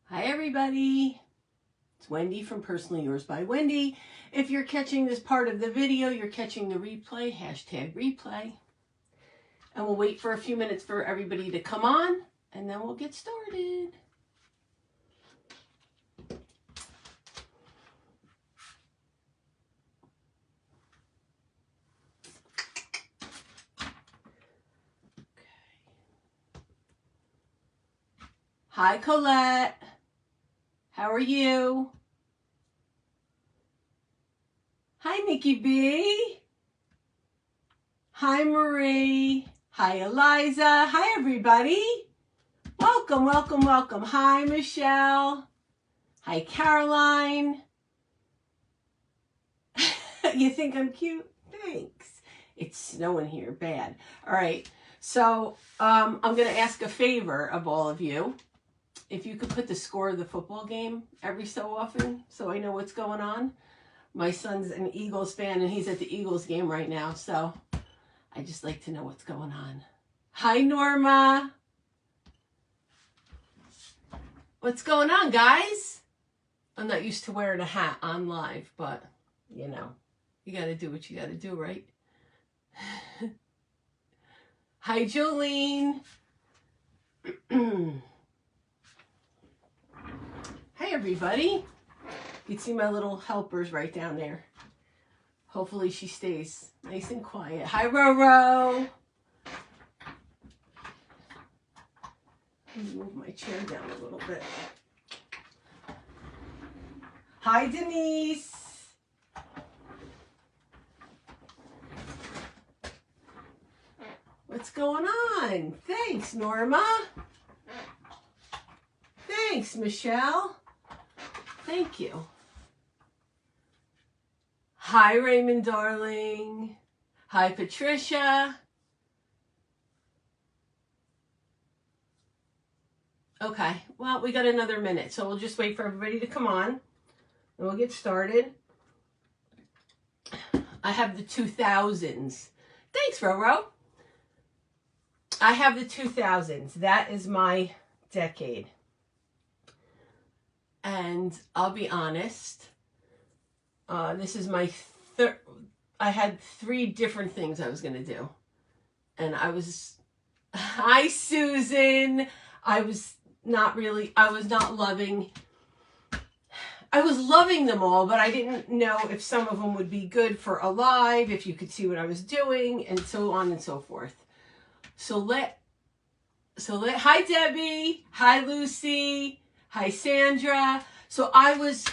Hi everybody, it's Wendy from Personally Yours by Wendy. If you're catching this part of the video, you're catching the replay, #replay. And we'll wait for a few minutes for everybody to come on, and then we'll get started. Hi Colette, how are you? Hi Nikki B. Hi Marie. Hi Eliza. Hi everybody. Welcome, welcome, welcome. Hi Michelle. Hi Caroline. You think I'm cute? Thanks. It's snowing here, bad. All right, so I'm going to ask a favor of all of you. If you could put the score of the football game every so often so I know what's going on. My son's an Eagles fan and he's at the Eagles game right now, so I just like to know what's going on. Hi Norma. What's going on, guys? I'm not used to wearing a hat on live, but you know, you got to do what you got to do, right? Hi Jolene. Hi everybody. You can see my little helpers right down there. Hopefully she stays nice and quiet. Hi Roro. Let me move my chair down a little bit. Hi Denise. What's going on? Thanks Norma. Thanks Michelle. Thank you. Hi, Raymond, darling. Hi, Patricia. Okay, well, we got another minute, so we'll just wait for everybody to come on, and we'll get started. I have the 2000s. Thanks, Roro. I have the 2000s. That is my decade. And I'll be honest, this is my I had 3 different things I was going to do. And I was, hi Susan, I was not loving them all, but I didn't know if some of them would be good for a live, if you could see what I was doing, and so on and so forth. Hi Debbie, hi Lucy, hi Sandra. So I was,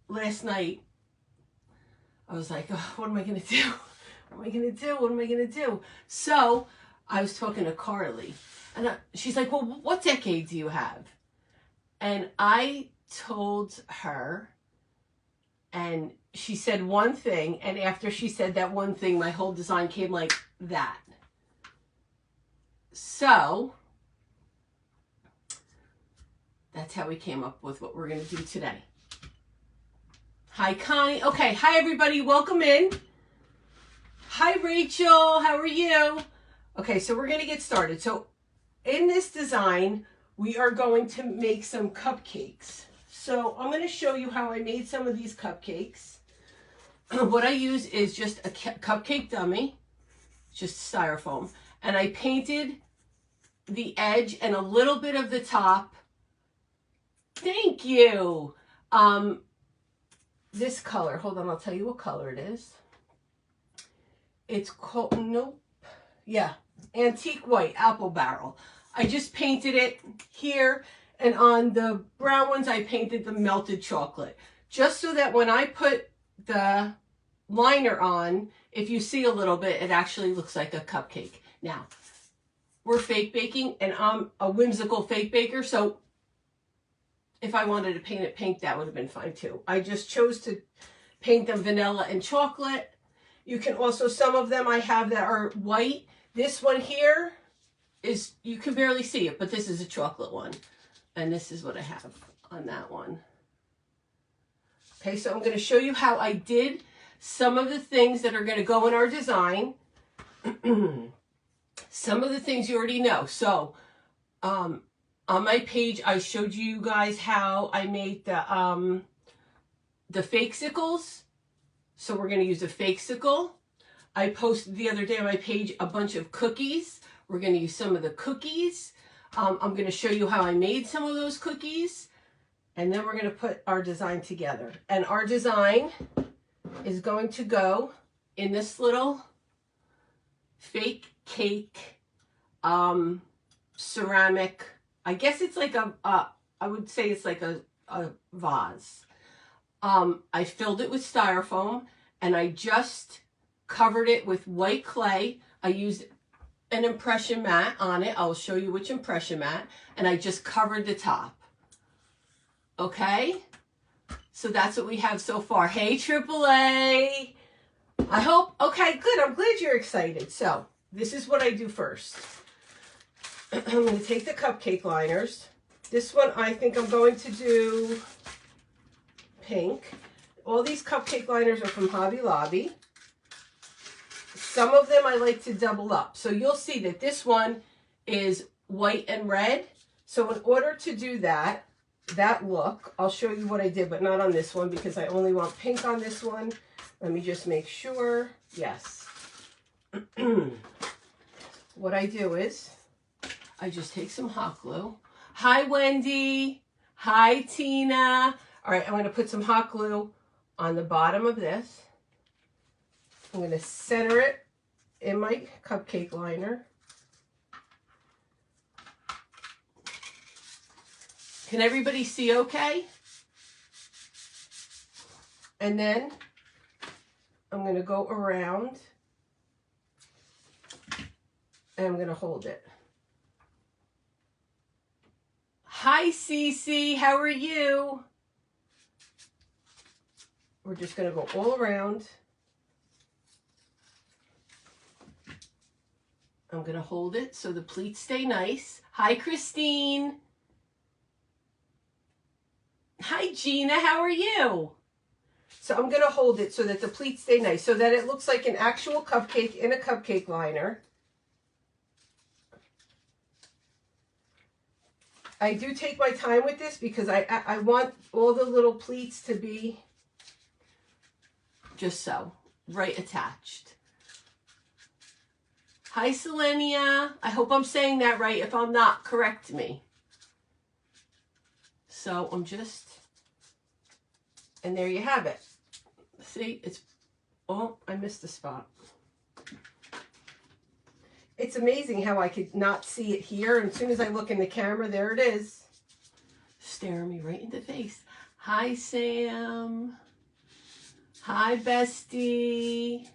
last night, I was like, oh, what am I going to do? What am I going to do? What am I going to do? So I was talking to Carly, and she's like, well, what decade do you have? And I told her, and she said one thing, and after she said that one thing, my whole design came like that. So that's how we came up with what we're going to do today. Hi, Connie. Okay, hi, everybody. Welcome in. Hi, Rachel. How are you? Okay, so we're going to get started. So in this design, we are going to make some cupcakes. So I'm going to show you how I made some of these cupcakes. What I use is just a cupcake dummy, just styrofoam, and I painted the edge and a little bit of the top. Thank you. This color, hold on, I'll tell you what color it is. It's called, nope, yeah, antique white, apple barrel. I just painted it here, and on the brown ones, I painted the melted chocolate, just so that when I put the liner on, if you see a little bit, it actually looks like a cupcake. Now, we're fake baking, and I'm a whimsical fake baker, so if I wanted to paint it pink, that would have been fine too. I just chose to paint them vanilla and chocolate. You can also, some of them I have that are white. This one here is, you can barely see it, but this is a chocolate one. And this is what I have on that one. Okay, so I'm going to show you how I did some of the things that are going to go in our design. Some of the things you already know. So On my page, I showed you guys how I made the fake sickles. So we're going to use a fake sickle. I posted the other day on my page a bunch of cookies. We're going to use some of the cookies. I'm going to show you how I made some of those cookies. And then we're going to put our design together. And our design is going to go in this little fake cake ceramic. I guess it's like I would say it's like a vase. I filled it with styrofoam and I just covered it with white clay. I used an impression mat on it. I'll show you which impression mat. And I just covered the top. Okay? So that's what we have so far. Hey, AAA. I hope, okay, good. I'm glad you're excited. So this is what I do first. I'm going to take the cupcake liners. This one I think I'm going to do pink. All these cupcake liners are from Hobby Lobby. Some of them I like to double up. So you'll see that this one is white and red. So in order to do that look, I'll show you what I did, but not on this one because I only want pink on this one. Let me just make sure. Yes. What I do is I just take some hot glue. Hi, Wendy. Hi, Tina. All right, I'm going to put some hot glue on the bottom of this. I'm going to center it in my cupcake liner. Can everybody see okay? And then I'm going to go around and I'm going to hold it. Hi, Cece. How are you? We're just going to go all around. I'm going to hold it so the pleats stay nice. Hi, Christine. Hi, Gina. How are you? So I'm going to hold it so that the pleats stay nice, so that it looks like an actual cupcake in a cupcake liner. I do take my time with this because I want all the little pleats to be just so, right attached. Hi, Selenia. I hope I'm saying that right. If I'm not, correct me. So I'm just, and there you have it. See, it's, oh, I missed a spot. It's amazing how I could not see it here. And as soon as I look in the camera, there it is. Staring me right in the face. Hi, Sam. Hi, bestie.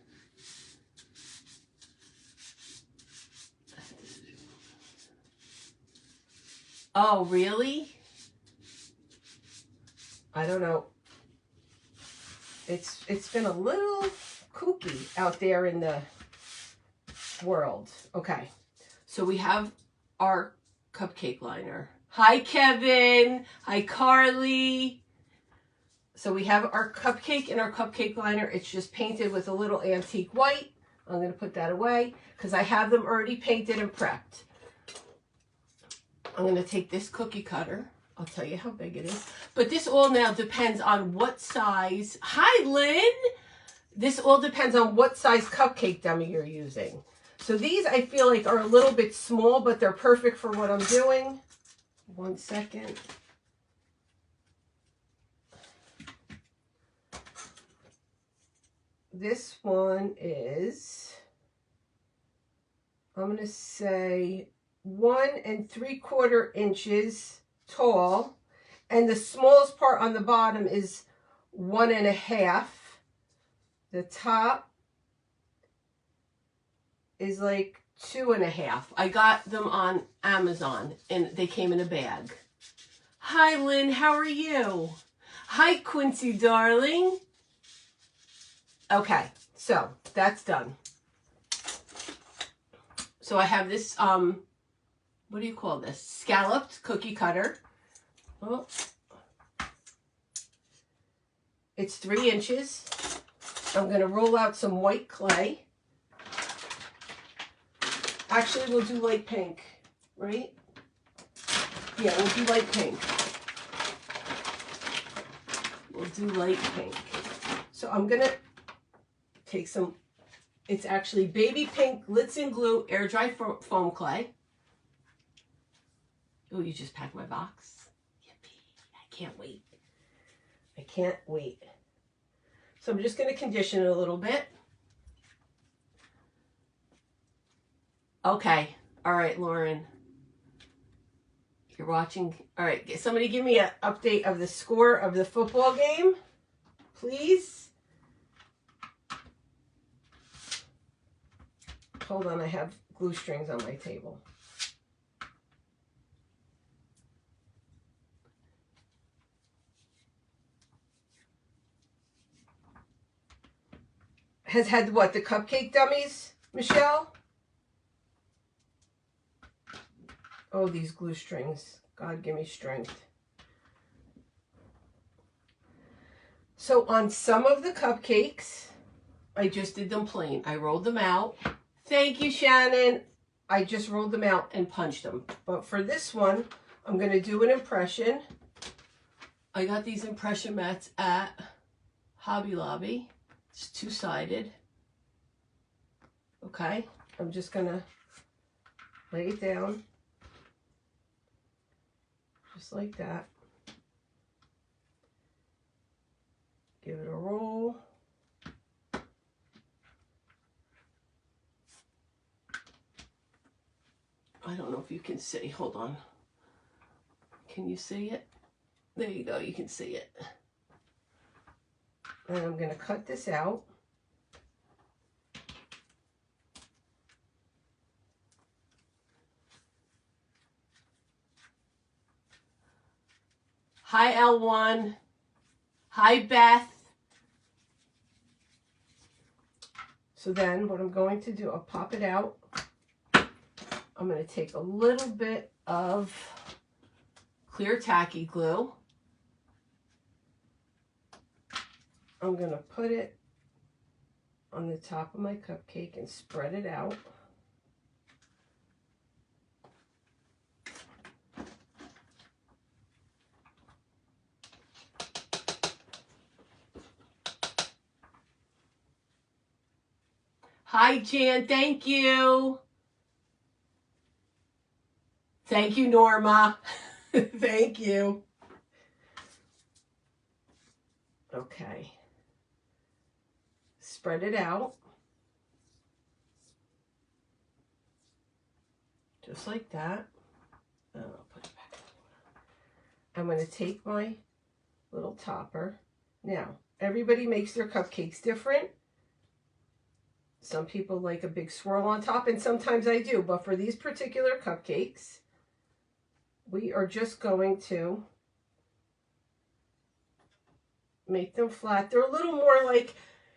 Oh, really? I don't know. It's been a little kooky out there in the world. Okay, so we have our cupcake liner. Hi, Kevin. Hi, Carly. So we have our cupcake and our cupcake liner. It's just painted with a little antique white. I'm going to put that away because I have them already painted and prepped. I'm going to take this cookie cutter. I'll tell you how big it is. But this all now depends on what size. Hi, Lynn. This all depends on what size cupcake dummy you're using. So these I feel like are a little bit small, but they're perfect for what I'm doing. 1 second. This one is, I'm going to say 1 3/4 inches tall, and the smallest part on the bottom is 1 1/2. The top is like 2 1/2. I got them on Amazon and they came in a bag. Hi, Lynn. How are you? Hi, Quincy, darling. Okay, so that's done. So I have this, what do you call this? Scalloped cookie cutter. Oh. It's 3 inches. I'm going to roll out some white clay. Actually, we'll do light pink, right? Yeah, we'll do light pink. We'll do light pink. So I'm going to take some, it's actually baby pink Glitz and Glue air dry foam clay. Oh, you just packed my box. Yippee. I can't wait. I can't wait. So I'm just going to condition it a little bit. Okay. All right, Lauren. You're watching. All right. Somebody give me an update of the score of the football game, please. Hold on. I have glue strings on my table. Has had what? The cupcake dummies, Michelle? Oh, these glue strings. God, give me strength. So on some of the cupcakes, I just did them plain. I rolled them out. Thank you, Shannon. I just rolled them out and punched them. But for this one, I'm going to do an impression. I got these impression mats at Hobby Lobby. It's two-sided. Okay, I'm just going to lay it down. Just like that. Give it a roll. I don't know if you can see. Hold on. Can you see it? There you go. You can see it. And I'm going to cut this out. Hi, L1. Hi, Beth. So then what I'm going to do, I'll pop it out. I'm going to take a little bit of clear tacky glue. I'm going to put it on the top of my cupcake and spread it out. Hi, Jan. Thank you. Thank you, Norma. Thank you. Okay. Spread it out. Just like that. And I'll put it back. I'm going to take my little topper. Now, everybody makes their cupcakes different. Some people like a big swirl on top, and sometimes I do. But for these particular cupcakes, we are just going to make them flat. They're a little more like,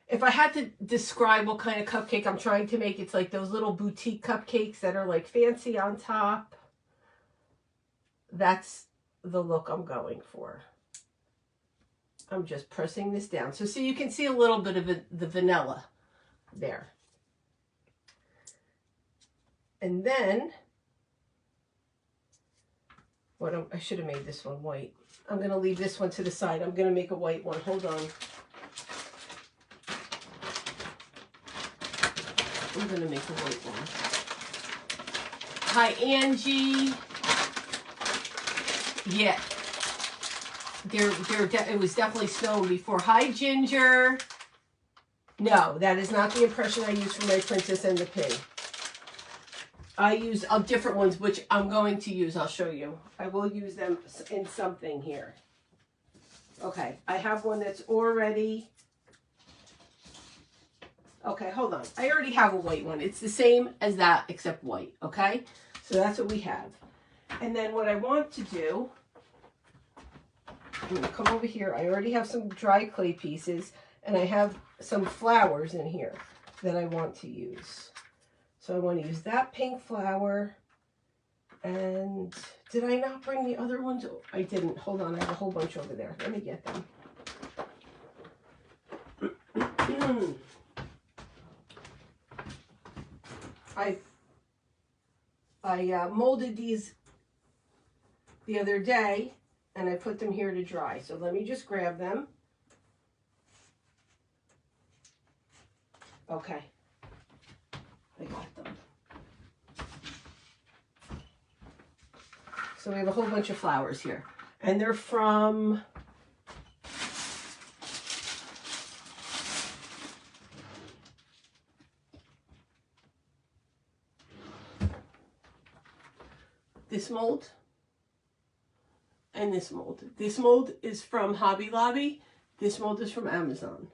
if I had to describe what kind of cupcake I'm trying to make, it's like those little boutique cupcakes that are like fancy on top. That's the look I'm going for. I'm just pressing this down. So you can see a little bit of the vanilla there. And then, I should have made this one white. I'm going to leave this one to the side. I'm going to make a white one. Hold on. I'm going to make a white one. Hi, Angie. Yeah. It was definitely snowing before. Hi, Ginger. No, that is not the impression I use for my Princess and the Pig. I use different ones, which I'm going to use. I'll show you. I will use them in something here. Okay, I have one that's already... Okay, hold on. I already have a white one. It's the same as that, except white, okay? So that's what we have. And then what I want to do... I'm going to come over here. I already have some dry clay pieces, and I have some flowers in here that I want to use. So I want to use that pink flower. And did I not bring the other ones? I didn't. Hold on. I have a whole bunch over there. Let me get them. I molded these the other day, and I put them here to dry. So let me just grab them. Okay, I got them. So we have a whole bunch of flowers here, and they're from this mold and this mold. This mold is from Hobby Lobby. This mold is from Amazon.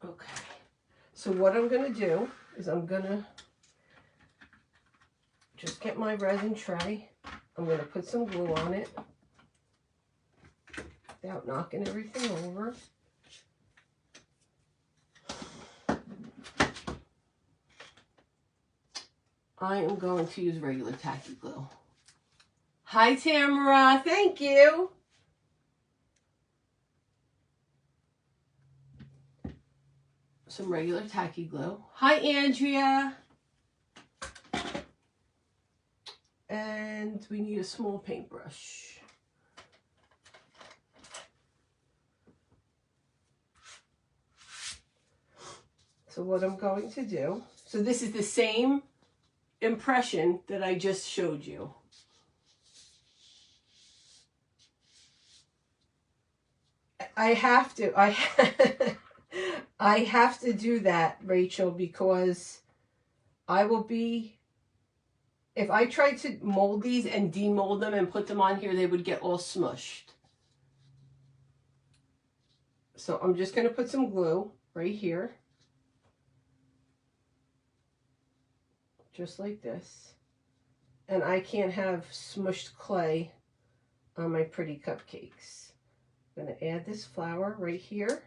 Okay, so what I'm going to do is I'm going to just get my resin tray. I'm going to put some glue on it without knocking everything over. I am going to use regular tacky glue. Hi, Tamara. Thank you. Some regular tacky glue. Hi, Andrea. And we need a small paintbrush. So what I'm going to do, so this is the same impression that I just showed you. I have to do that, Rachel, because I will be, if I tried to mold these and demold them and put them on here, they would get all smushed. So I'm just going to put some glue right here. Just like this. And I can't have smushed clay on my pretty cupcakes. I'm going to add this flower right here.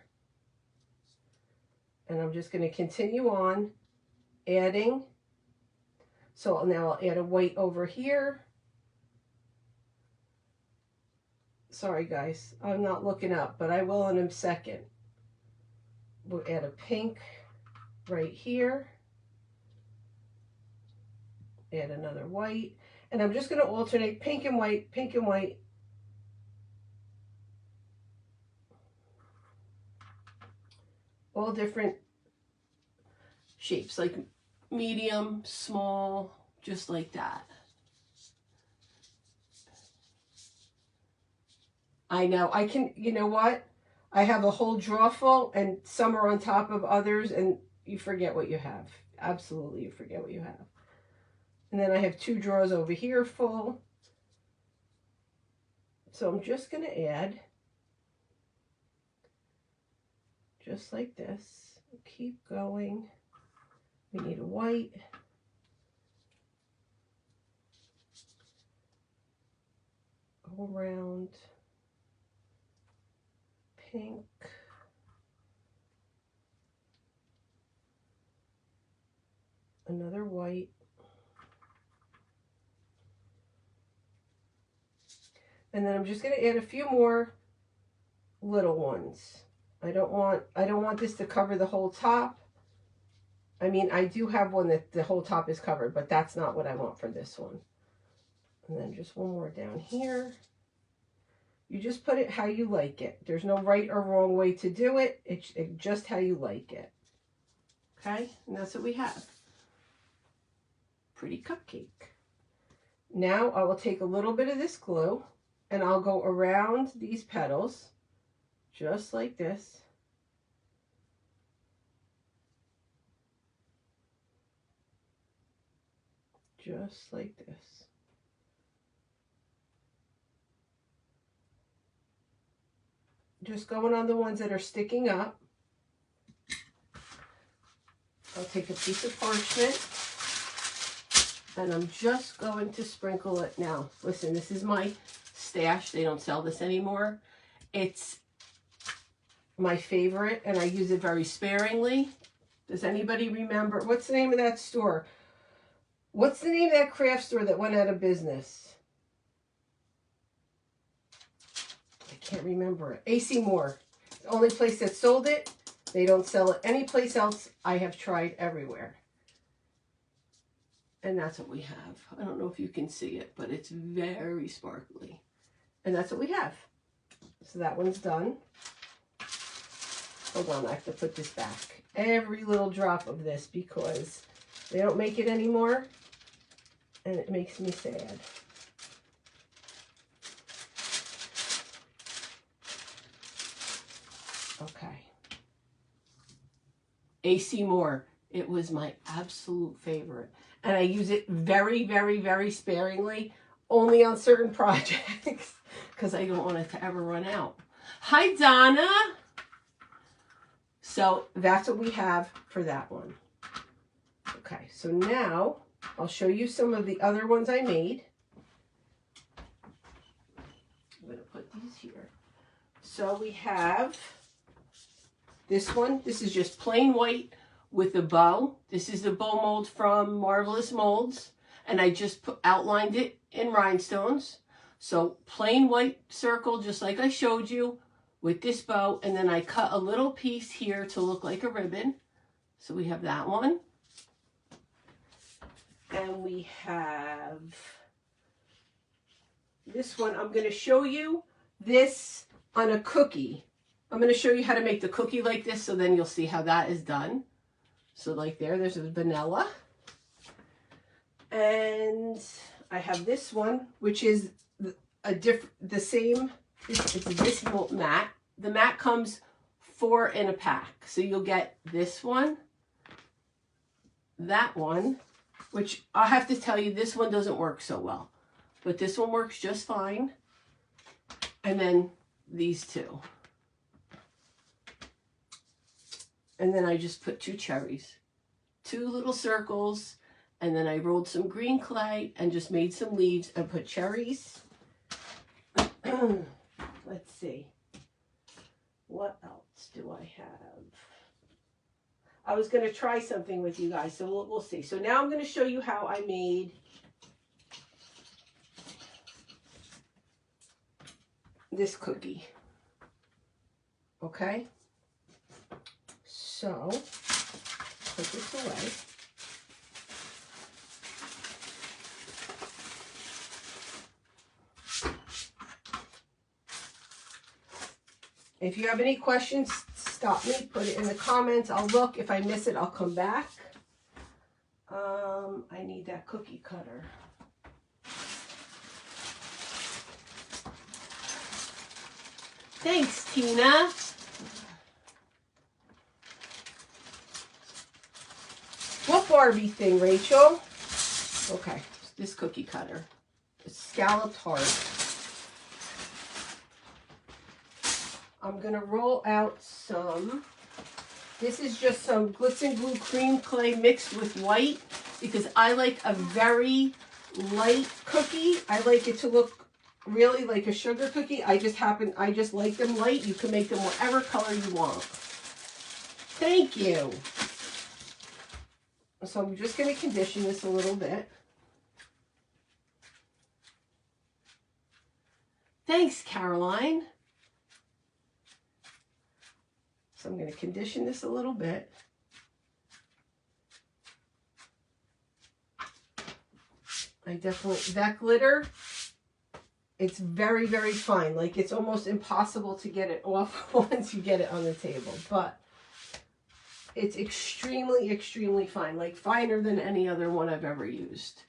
And I'm just going to continue on adding. So now I'll add a white over here. Sorry guys, I'm not looking up, but I will in a second. We'll add a pink right here. Add another white. And I'm just going to alternate pink and white, pink and white. All different shapes, like medium, small, just like that. I know, I can, you know what? I have a whole drawer full and some are on top of others and you forget what you have. Absolutely, you forget what you have. And then I have 2 drawers over here full. So I'm just going to add, just like this. Keep going. We need a white. Go around. Pink. Another white. And then I'm just going to add a few more little ones. I don't want this to cover the whole top. I mean, I do have one that the whole top is covered, but that's not what I want for this one. And then just one more down here. You just put it how you like it. There's no right or wrong way to do it. It's just how you like it. Okay? And that's what we have. Pretty cupcake. Now I will take a little bit of this glue and I'll go around these petals just like this. Just like this. Just going on the ones that are sticking up. I'll take a piece of parchment and I'm just going to sprinkle it now. Listen, this is my stash. They don't sell this anymore. It's my favorite and I use it very sparingly. Does anybody remember? What's the name of that store? What's the name of that craft store that went out of business? I can't remember it. AC Moore. The only place that sold it. They don't sell it any place else. I have tried everywhere. And that's what we have. I don't know if you can see it, but it's very sparkly. And that's what we have. So that one's done. Hold on, I have to put this back. Every little drop of this because they don't make it anymore. And it makes me sad. Okay. AC Moore. It was my absolute favorite. And I use it very, very, very sparingly. Only on certain projects. Because I don't want it to ever run out. Hi, Donna. So that's what we have for that one. Okay, so now I'll show you some of the other ones I made. I'm going to put these here. So we have this one. This is just plain white with a bow. This is the bow mold from Marvelous Molds. And I just outlined it in rhinestones. So plain white circle, just like I showed you, with this bow. And then I cut a little piece here to look like a ribbon. So we have that one. And we have this one. I'm going to show you this on a cookie. I'm going to show you how to make the cookie like this, so then you'll see how that is done. So like there's a vanilla. And I have this one, which is the same. It's this mat. The mat comes 4 in a pack. So you'll get this one, that one, which I have to tell you, this one doesn't work so well. But this one works just fine. And then these two. And then I just put 2 cherries. 2 little circles. And then I rolled some green clay and just made some leaves and put cherries. Let's see. What else do I have? I was going to try something with you guys, so we'll see. So now I'm going to show you how I made this cookie. Okay? So, put this away. If you have any questions, stop me, put it in the comments. I'll look. If I miss it, I'll come back. I need that cookie cutter. Thanks, Tina. What Barbie thing, Rachel? Okay, this cookie cutter. It's scalloped heart. I'm going to roll out some, this is just some Glitz and Glue cream clay mixed with white because I like a very light cookie. I like it to look really like a sugar cookie. I just like them light. You can make them whatever color you want. Thank you. So I'm just going to condition this a little bit. Thanks, Caroline. So I'm going to condition this a little bit. That glitter, it's very, very fine. Like it's almost impossible to get it off once you get it on the table. But it's extremely, extremely fine. Like finer than any other one I've ever used.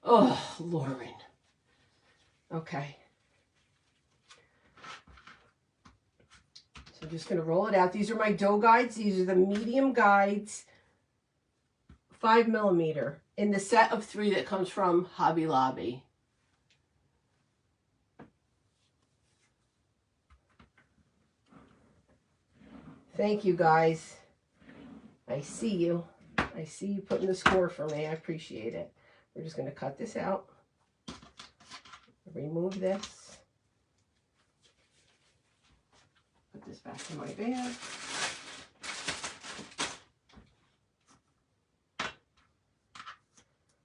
Oh, Lauren. Okay. So I'm just going to roll it out. These are my dough guides. These are the medium guides, 5mm, in the set of 3 that comes from Hobby Lobby. Thank you, guys. I see you. I see you putting the score for me. I appreciate it. We're just going to cut this out. Remove this. Put this back in my bag.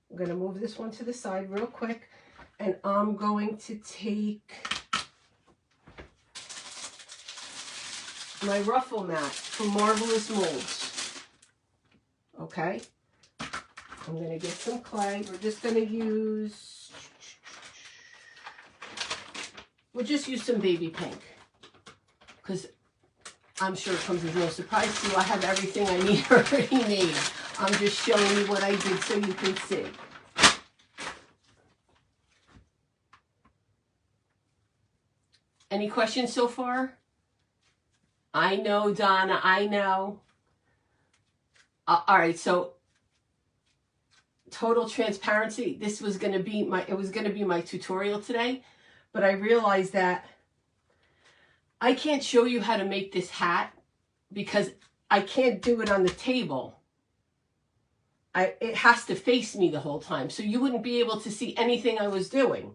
I'm going to move this one to the side real quick, and I'm going to take my ruffle mat from Marvelous Molds. Okay? I'm going to get some clay. We're just going to use, we'll just use some baby pink, because I'm sure it comes as no surprise to you. I have everything I need already made. I'm just showing you what I did so you can see. Any questions so far? I know, Donna, I know. All right, so total transparency. This was going to be my tutorial today, but I realized that I can't show you how to make this hat because I can't do it on the table. It has to face me the whole time, so you wouldn't be able to see anything I was doing,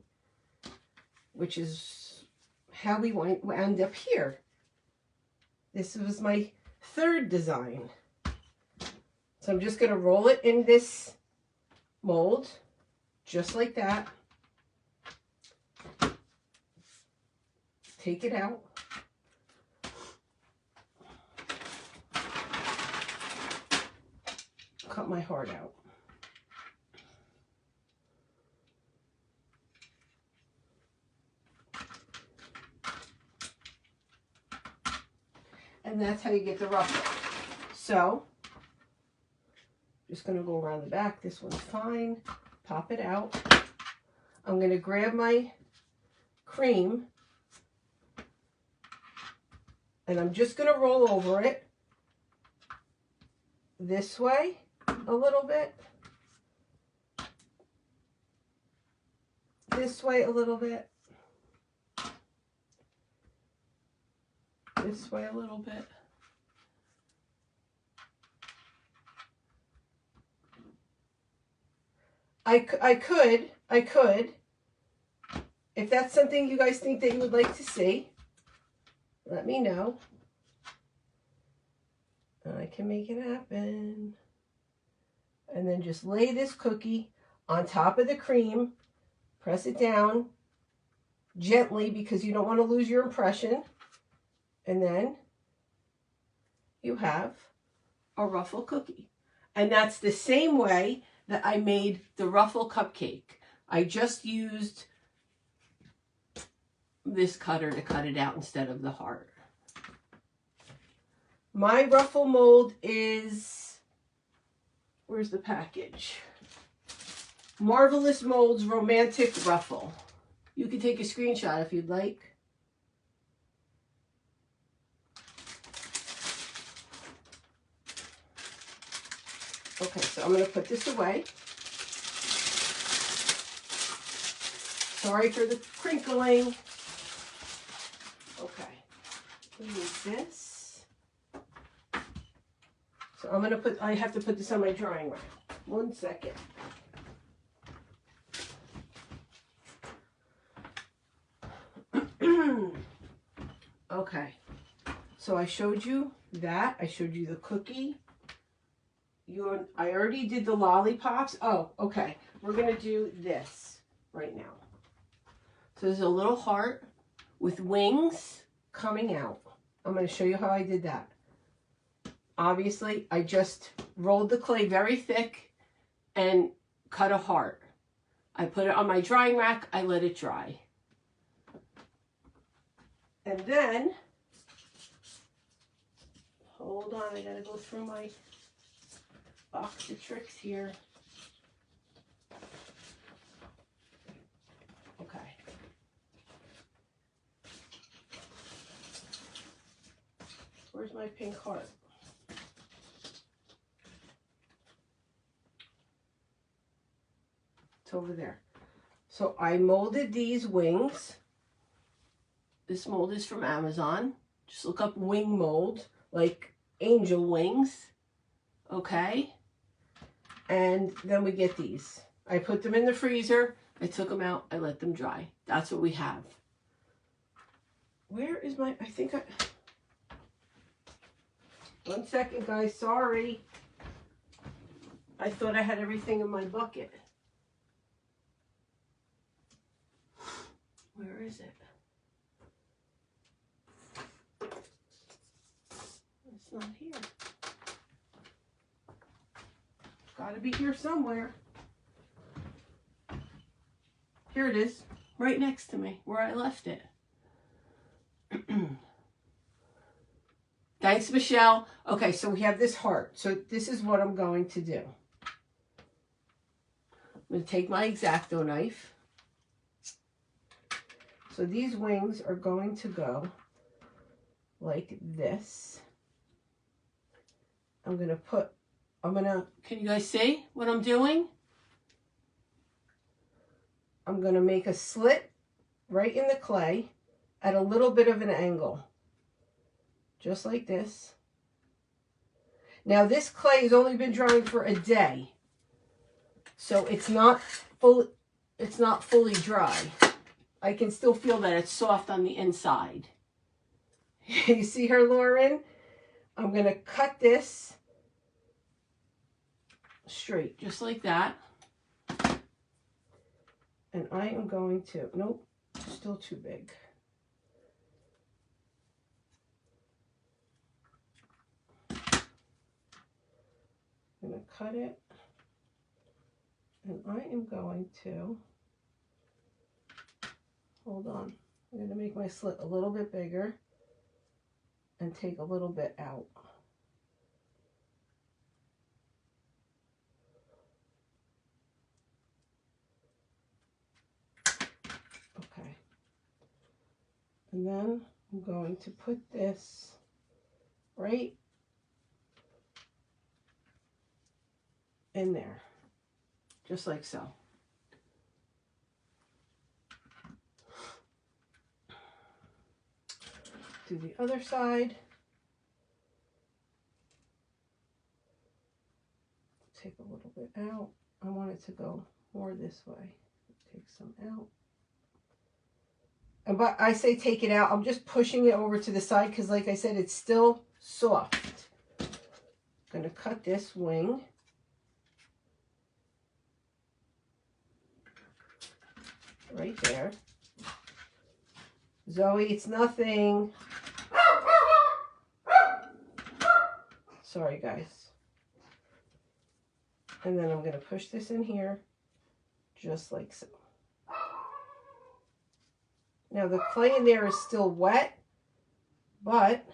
which is how we end up here. This was my third design. So I'm just going to roll it in this mold, just like that. Take it out. Cut my heart out. And that's how you get the ruffle. So, just going to go around the back. This one's fine. Pop it out. I'm going to grab my cream and I'm just going to roll over it this way a little bit, this way a little bit, this way a little bit. I could, if that's something you guys think that you would like to see, let me know. I can make it happen. And then just lay this cookie on top of the cream, press it down gently because you don't want to lose your impression. And then you have a ruffle cookie. And that's the same way that I made the ruffle cupcake. I just used this cutter to cut it out instead of the heart. My ruffle mold is, where's the package? Marvelous Molds Romantic Ruffle. You can take a screenshot if you'd like. Okay, so I'm going to put this away. Sorry for the crinkling. Okay, we need this. So I'm going to put, I have to put this on my drying rack. 1 second. Okay, so I showed you that. I showed you the cookie. I already did the lollipops. Oh, okay. We're going to do this right now. So there's a little heart with wings coming out. I'm going to show you how I did that. Obviously, I just rolled the clay very thick and cut a heart. I put it on my drying rack. I let it dry. And then, hold on, I got to go through my box of tricks here. Okay. Where's my pink heart? It's over there. So I molded these wings. This mold is from Amazon. Just look up wing mold, like angel wings. Okay. And then we get these. I put them in the freezer. I took them out. I let them dry. That's what we have. Where is my, I think I, 1 second, guys. Sorry. I thought I had everything in my bucket. Where is it? It's not here. got to be here somewhere. Here it is, right next to me, where I left it. Thanks, Michelle. Okay, so we have this heart. So this is what I'm going to do. I'm going to take my X-Acto knife. So these wings are going to go like this. I'm going to can you guys see what I'm doing? I'm going to make a slit right in the clay at a little bit of an angle. Just like this. Now this clay has only been drying for a day. So it's not fully dry. I can still feel that it's soft on the inside. You see her, Lauren? I'm going to cut this straight, just like that. And I am going to, nope, still too big. I'm going to cut it. And I am going to, hold on, I'm going to make my slit a little bit bigger and take a little bit out. Okay. And then I'm going to put this right in there, just like so. Do the other side. Take a little bit out. I want it to go more this way. Take some out. And but I say take it out, I'm just pushing it over to the side because like I said, it's still soft. I'm going to cut this wing. Right there. Zoe, it's nothing. Sorry, guys. And then I'm going to push this in here, just like so. Now the clay in there is still wet, but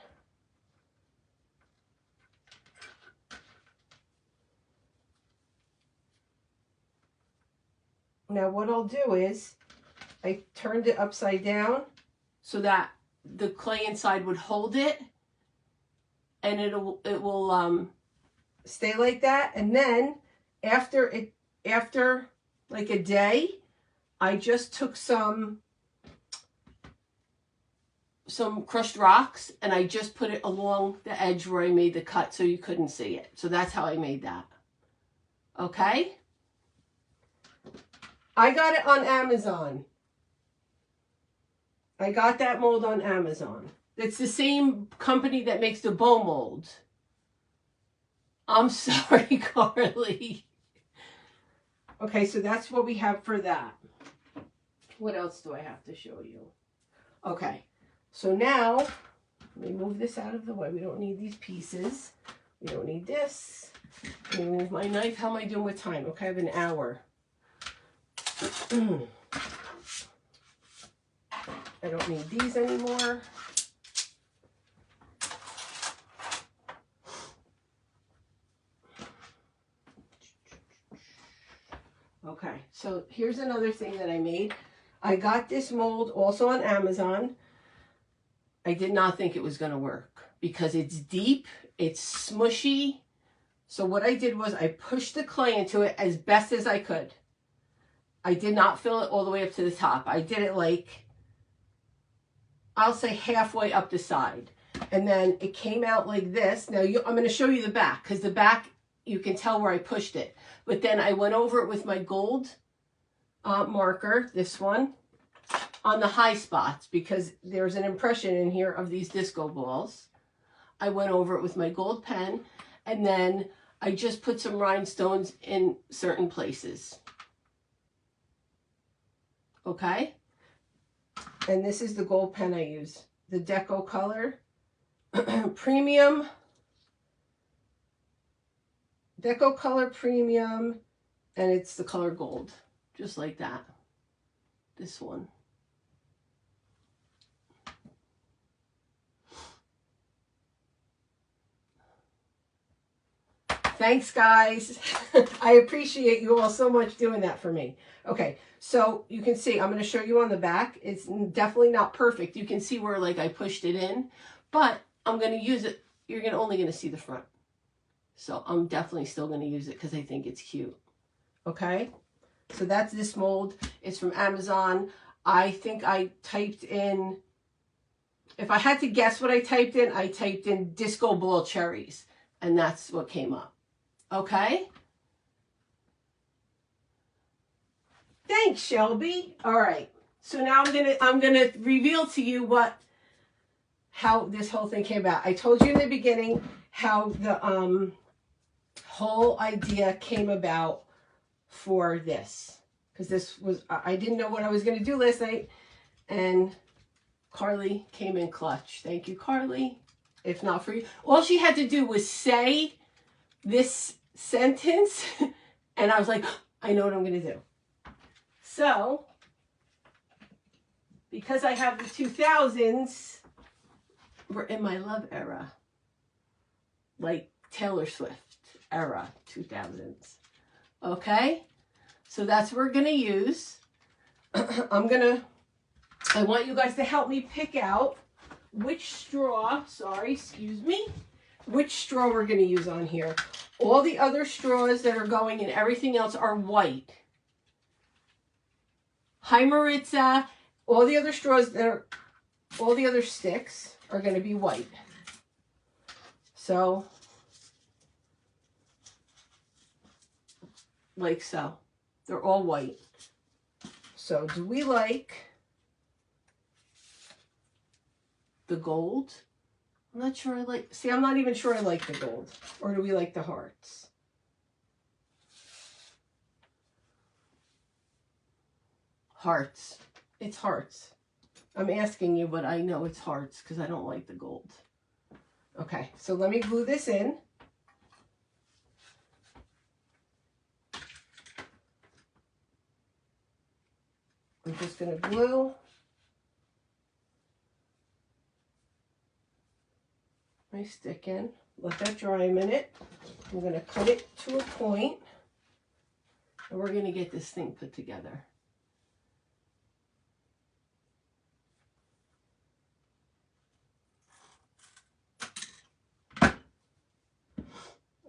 now what I'll do is I turned it upside down so that the clay inside would hold it, and it will stay like that. And then after like a day, I just took some crushed rocks and I just put it along the edge where I made the cut so you couldn't see it. So that's how I made that. Okay? I got it on Amazon. I got that mold on Amazon. It's the same company that makes the bow mold. I'm sorry, Carly. Okay, so that's what we have for that. What else do I have to show you? Okay, so now, let me move this out of the way. We don't need these pieces. We don't need this. Let me move my knife. How am I doing with time? Okay, I have an hour. I don't need these anymore. Okay, so here's another thing that I made. I got this mold also on Amazon. I did not think it was going to work because it's deep, it's smushy. So what I did was I pushed the clay into it as best as I could. I did not fill it all the way up to the top. I did it like, I'll say halfway up the side. And then it came out like this. Now I'm going to show you the back because the back, you can tell where I pushed it. But then I went over it with my gold marker, this one, on the high spots because there's an impression in here of these disco balls. I went over it with my gold pen, and then I just put some rhinestones in certain places. Okay? And this is the gold pen I use, the Deco Color Premium Deco Color Premium, and it's the color gold, just like that. This one. Thanks, guys. I appreciate you all so much doing that for me. Okay, so you can see, I'm going to show you on the back. It's definitely not perfect. You can see where like I pushed it in, but I'm going to use it. You're only going to see the front. So I'm definitely still going to use it because I think it's cute. Okay, so that's this mold. It's from Amazon. I think I typed in, if I had to guess what I typed in Disco Ball Cherries, and that's what came up. Okay. Thanks, Shelby. All right. So now I'm gonna reveal to you how this whole thing came about. I told you in the beginning how the whole idea came about for this, because this was, I didn't know what I was gonna do last night, and Carly came in clutch. Thank you, Carly. If not for you, all she had to do was say this sentence, and I was like, I know what I'm going to do. So, because I have the 2000s, we're in my love era, like Taylor Swift era, 2000s. Okay? So that's what we're going to use. I want you guys to help me pick out which straw, which straw we're going to use on here. All the other straws that are going and everything else are white. Hi, Maritza. All the other straws all the other sticks are going to be white. So, like so. They're all white. So, do we like the gold? I'm not sure I like, see, I'm not even sure I like the gold. Or do we like the hearts? Hearts. It's hearts. I'm asking you, but I know it's hearts because I don't like the gold. Okay, so let me glue this in. I'm just going to glue my stick in. Let that dry a minute. I'm going to cut it to a point, and we're going to get this thing put together.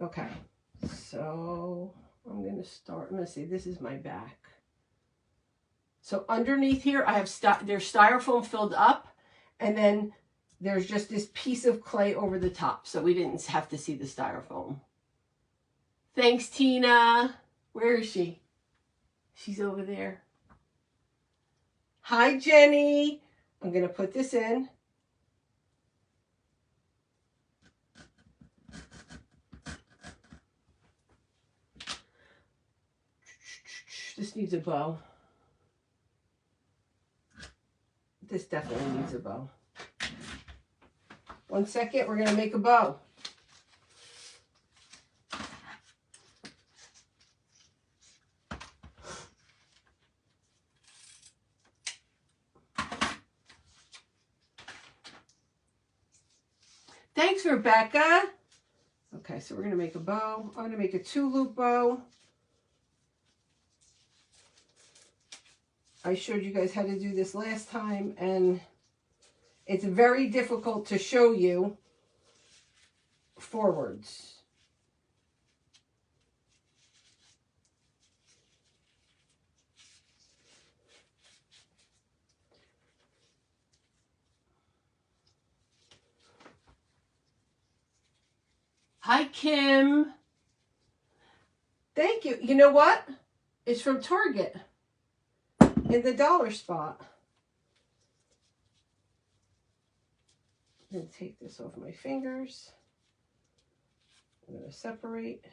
Okay, so I'm going to start. I'm going to say this is my back. So underneath here, I have there's styrofoam filled up, and then there's just this piece of clay over the top, so we didn't have to see the styrofoam. Thanks, Tina. Where is she? She's over there. Hi, Jenny. I'm going to put this in. This needs a bow. This definitely needs a bow. 1 second, we're going to make a bow. Thanks, Rebecca. Okay, so we're going to make a bow. I'm going to make a 2-loop bow. I showed you guys how to do this last time, and it's very difficult to show you forwards. Hi, Kim. Thank you. You know what? It's from Target in the dollar spot. I'm going to take this off my fingers. I'm going to separate.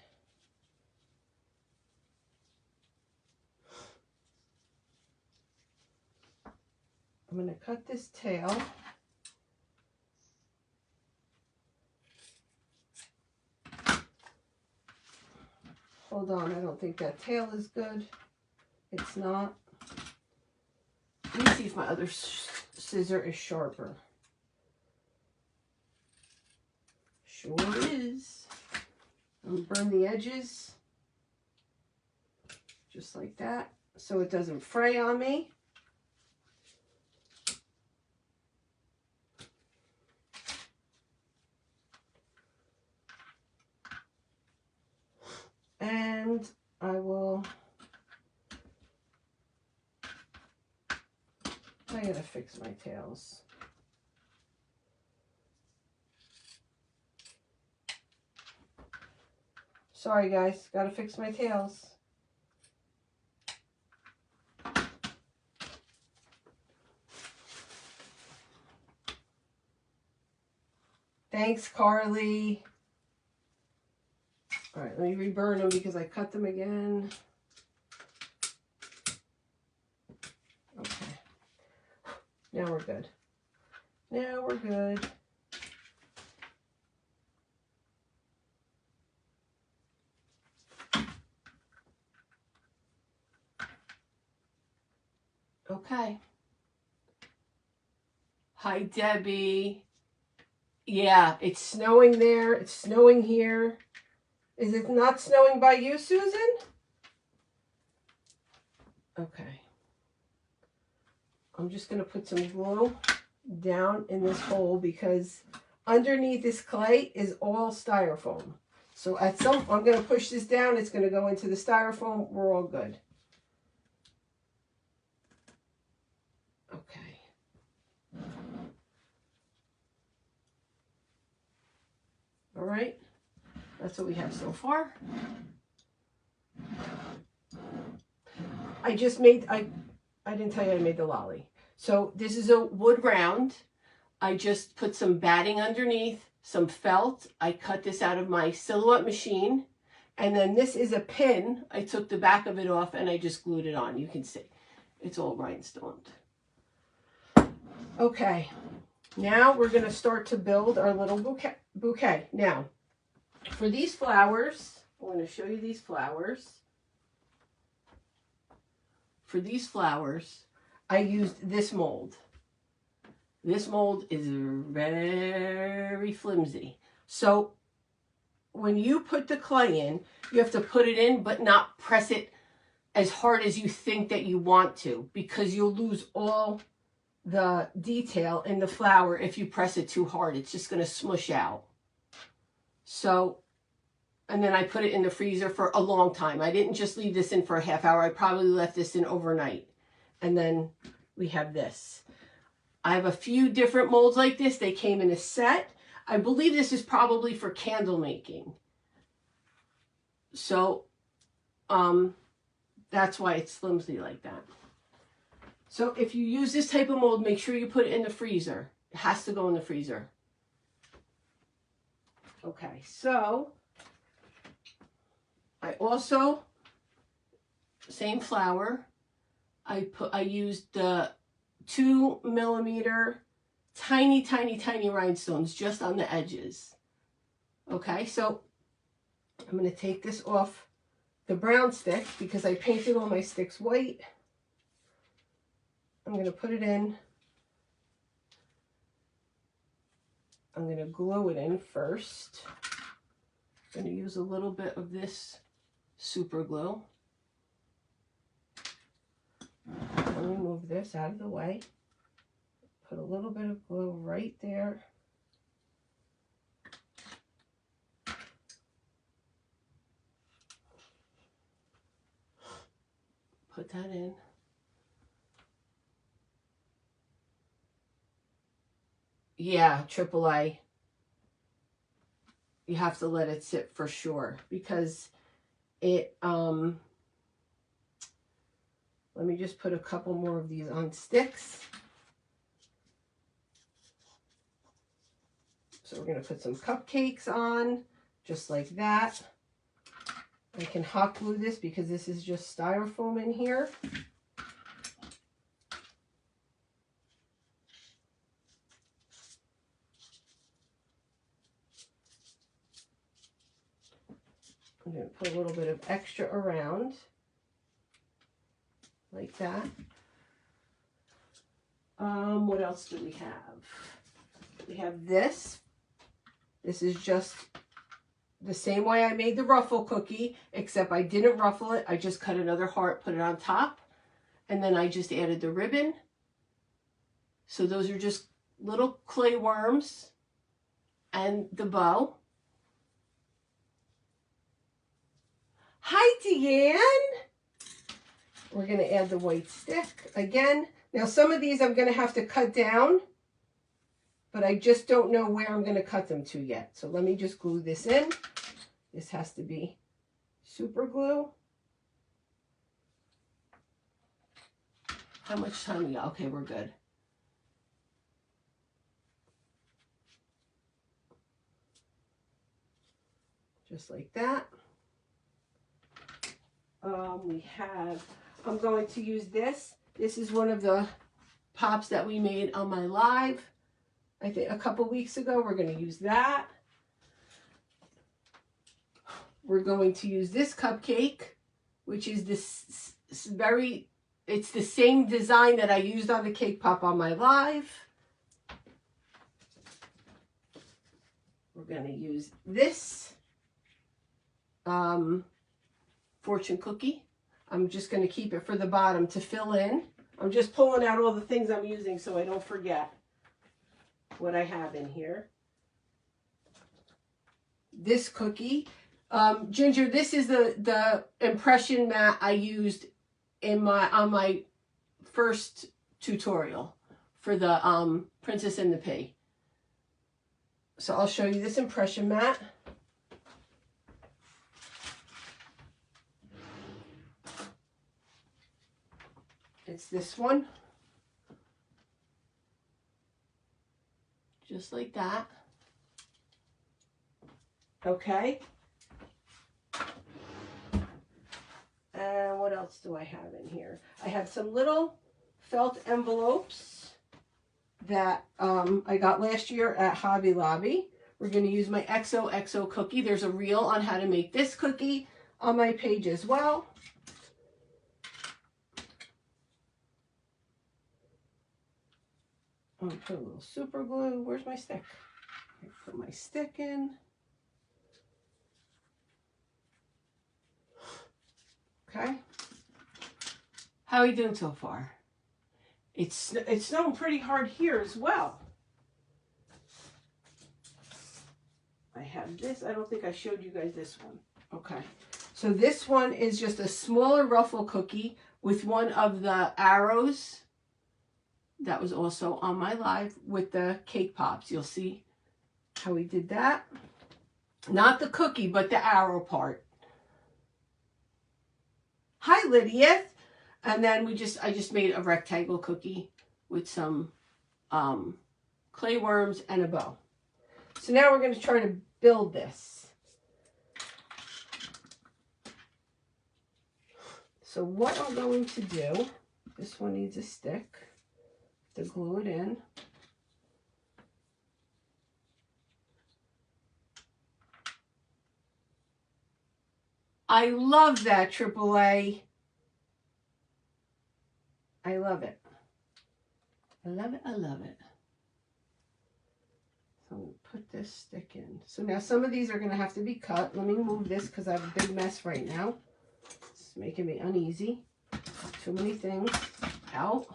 I'm going to cut this tail. hold on, I don't think that tail is good. It's not. Let me see if my other scissor is sharper. Sure is. I'm gonna burn the edges. Just like that, so it doesn't fray on me. And I gotta fix my tails. Sorry guys, gotta fix my tails. Thanks, Carly. All right, let me reburn them because I cut them again. Okay. Now we're good. Now we're good. Okay. Hi, Debbie. Yeah, it's snowing there. It's snowing here. Is it not snowing by you, Susan? Okay. I'm just going to put some glue down in this hole because underneath this clay is all styrofoam. So I'm going to push this down. It's going to go into the styrofoam. We're all good. Okay. All right. That's what we have so far. I just made, I didn't tell you I made the lolly. So this is a wood round. I just put some batting underneath, some felt. I cut this out of my Silhouette machine. And then this is a pin. I took the back of it off and I just glued it on. You can see it's all rhinestoned. Okay, now we're going to start to build our little bouquet. Now, for these flowers, I'm going to show you these flowers. For these flowers, I used this mold. This mold is very flimsy. So when you put the clay in, you have to put it in, but not press it as hard as you think that you want to, because you'll lose all the detail in the flower if you press it too hard. It's just going to smush out. So, and then I put it in the freezer for a long time. I didn't just leave this in for a half hour. I probably left this in overnight. And then we have this. I have a few different molds like this. They came in a set. I believe this is probably for candle making. So, that's why it's flimsy like that. So if you use this type of mold, make sure you put it in the freezer. It has to go in the freezer. Okay, so I also, same flower, I used the 2 millimeter tiny rhinestones just on the edges. Okay, so I'm going to take this off the brown stick because I painted all my sticks white. I'm going to put it in. I'm going to glue it in first. I'm going to use a little bit of this super glue. Let me move this out of the way. Put a little bit of glue right there. Put that in. Yeah, AAA. You have to let it sit for sure because it, let me just put a couple more of these on sticks. So we're going to put some cupcakes on, just like that. I can hot glue this because this is just styrofoam in here. I'm going to put a little bit of extra around, like that. What else do we have? We have this. This is just the same way I made the ruffle cookie, except I didn't ruffle it. I just cut another heart, put it on top, and then I just added the ribbon. So those are just little clay worms and the bow. Hi, Deanne. We're going to add the white stick again. Now, some of these I'm going to have to cut down, but I just don't know where I'm going to cut them to yet. So let me just glue this in. This has to be super glue. How much time we got? Okay, we're good. Just like that. I'm going to use this. This is one of the pops that we made on my live, I think a couple weeks ago. We're going to use that. We're going to use this cupcake, which is this it's the same design that I used on the cake pop on my live. We're going to use this fortune cookie. I'm just going to keep it for the bottom to fill in. I'm just pulling out all the things I'm using so I don't forget what I have in here. This cookie. Ginger, this is the impression mat I used on my first tutorial for the Princess and the Pea. So I'll show you this impression mat. It's this one. Just like that. Okay. And what else do I have in here? I have some little felt envelopes that I got last year at Hobby Lobby. We're going to use my XOXO cookie. There's a reel on how to make this cookie on my page as well. I'm going to put a little super glue. Where's my stick? Put my stick in. Okay. How are you doing so far? It's snowing pretty hard here as well. I have this. I don't think I showed you guys this one. Okay. So this one is just a smaller ruffle cookie with one of the arrows that was also on my live with the cake pops. You'll see how we did that. Not the cookie, but the arrow part. Hi, Lydia. And then I just made a rectangle cookie with some clay worms and a bow. So now we're going to try to build this. So what I'm going to do, this one needs a stick to glue it in. I love that, AAA. I love it. I love it. I love it. So I'm going to put this stick in. So now some of these are going to have to be cut. Let me move this because I have a big mess right now. It's making me uneasy. Too many things out.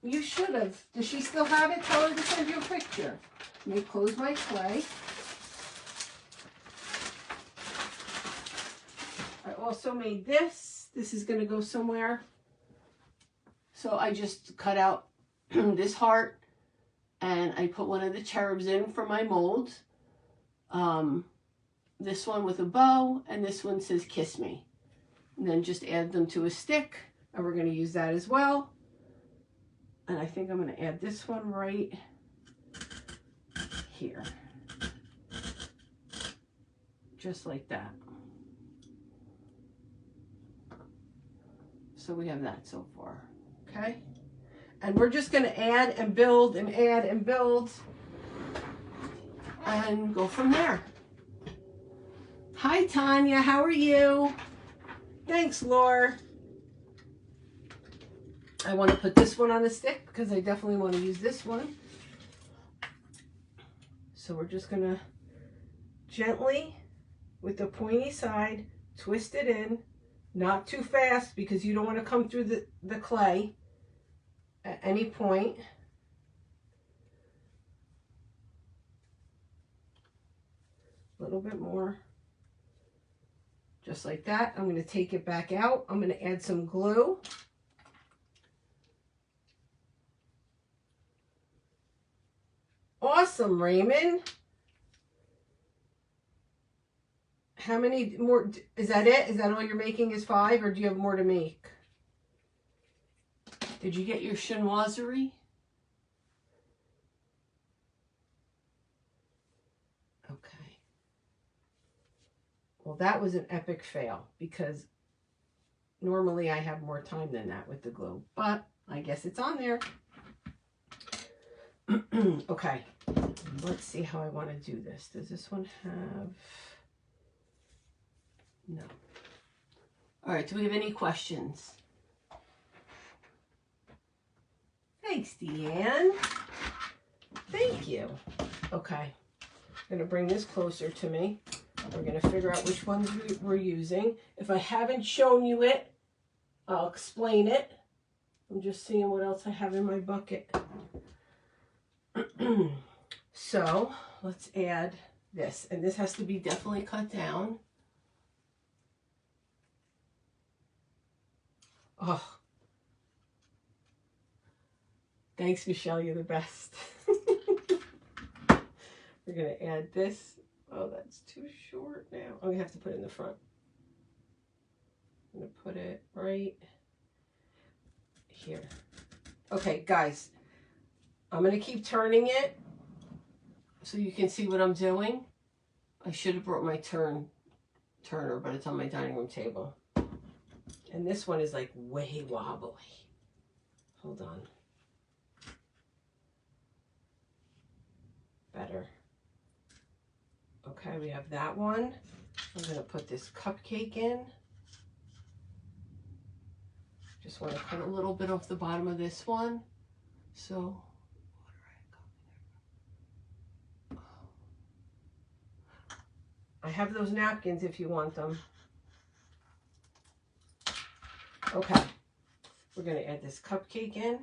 You should have. Does she still have it? Tell her to send you a picture. Let me close my clay. I also made this. This is going to go somewhere. So I just cut out this heart and I put one of the cherubs in for my mold. This one with a bow and this one says kiss me. And then just add them to a stick and we're going to use that as well. And I think I'm going to add this one right here. Just like that. So we have that so far, okay? And we're just gonna add and build and add and build and go from there. Hi, Tanya, how are you? Thanks, Laura. I want to put this one on a stick because I definitely want to use this one. So we're just gonna gently, with the pointy side, twist it in, not too fast because you don't want to come through the clay at any point. A little bit more. Just like that. I'm going to take it back out. I'm going to add some glue. Awesome, Raymond. How many more? Is that it? Is that all you're making is 5, or do you have more to make? Did you get your chinoiserie? Okay. Well, that was an epic fail because normally I have more time than that with the glue, but I guess it's on there. Okay, let's see how I want to do this. Does this one have... No. All right, do we have any questions? Thanks, Deanne. Thank you. Okay, I'm going to bring this closer to me. We're going to figure out which ones we're using. If I haven't shown you it, I'll explain it. I'm just seeing what else I have in my bucket. So let's add this, and this has to be definitely cut down. Oh, thanks, Michelle, you're the best. We're gonna add this. Oh, that's too short now. I'm gonna have to put it in the front. I'm gonna put it right here. Okay, guys, I'm gonna keep turning it so you can see what I'm doing. I should have brought my turner, but it's on my dining room table. And this one is like way wobbly. Hold on. Better. Okay, we have that one. I'm going to put this cupcake in. Just want to cut a little bit off the bottom of this one. So, I have those napkins if you want them. Okay, we're going to add this cupcake in.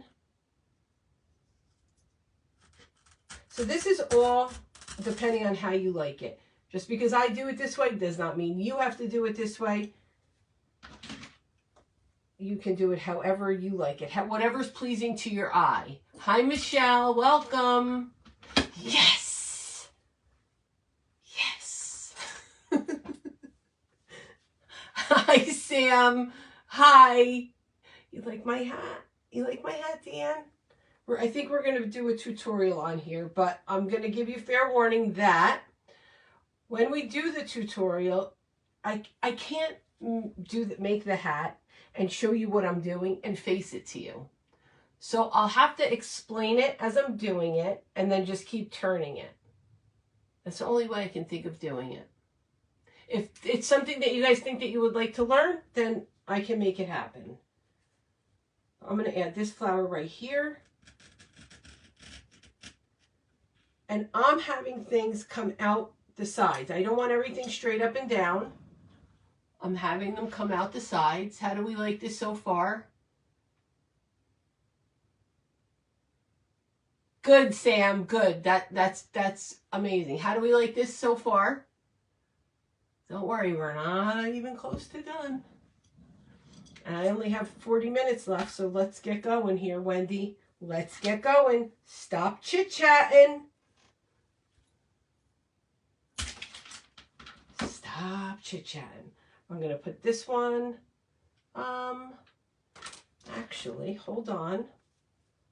So this is all depending on how you like it. Just because I do it this way does not mean you have to do it this way. You can do it however you like it, whatever's pleasing to your eye. Hi, Michelle, welcome. Yes. Yes. Hi, Sam. Hi. You like my hat? You like my hat, Deanne? I think we're going to do a tutorial on here, but I'm going to give you fair warning that when we do the tutorial, I can't make the hat and show you what I'm doing and face it to you. So I'll have to explain it as I'm doing it and then just keep turning it. That's the only way I can think of doing it. If it's something that you guys think that you would like to learn, then I can make it happen. I'm going to add this flower right here. And I'm having things come out the sides. I don't want everything straight up and down. I'm having them come out the sides. How do we like this so far? Good, Sam. Good. That's amazing. How do we like this so far? Don't worry, we're not even close to done. And I only have 40 minutes left, so let's get going here, Wendy. Let's get going. Stop chit-chatting. Stop chit-chatting. I'm going to put this one, actually, hold on.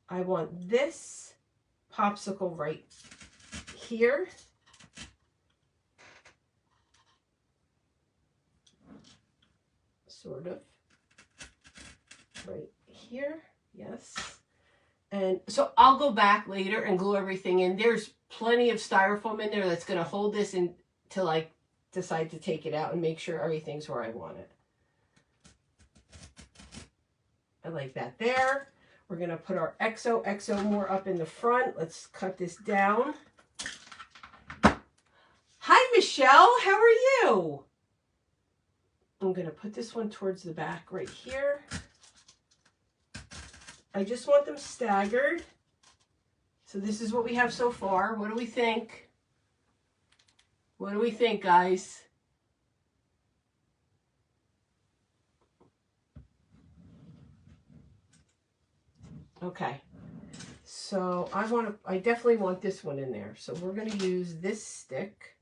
I want this popsicle right here. Sort of. right here. Yes. And so I'll go back later and glue everything in. There's plenty of styrofoam in there that's going to hold this until I decide to take it out and make sure everything's where I want it. I like that there. We're going to put our XO more up in the front. Let's cut this down. Hi, Michelle. How are you? I'm going to put this one towards the back right here. I just want them staggered. So this is what we have so far. What do we think? What do we think, guys? Okay. So I definitely want this one in there. So we're going to use this stick.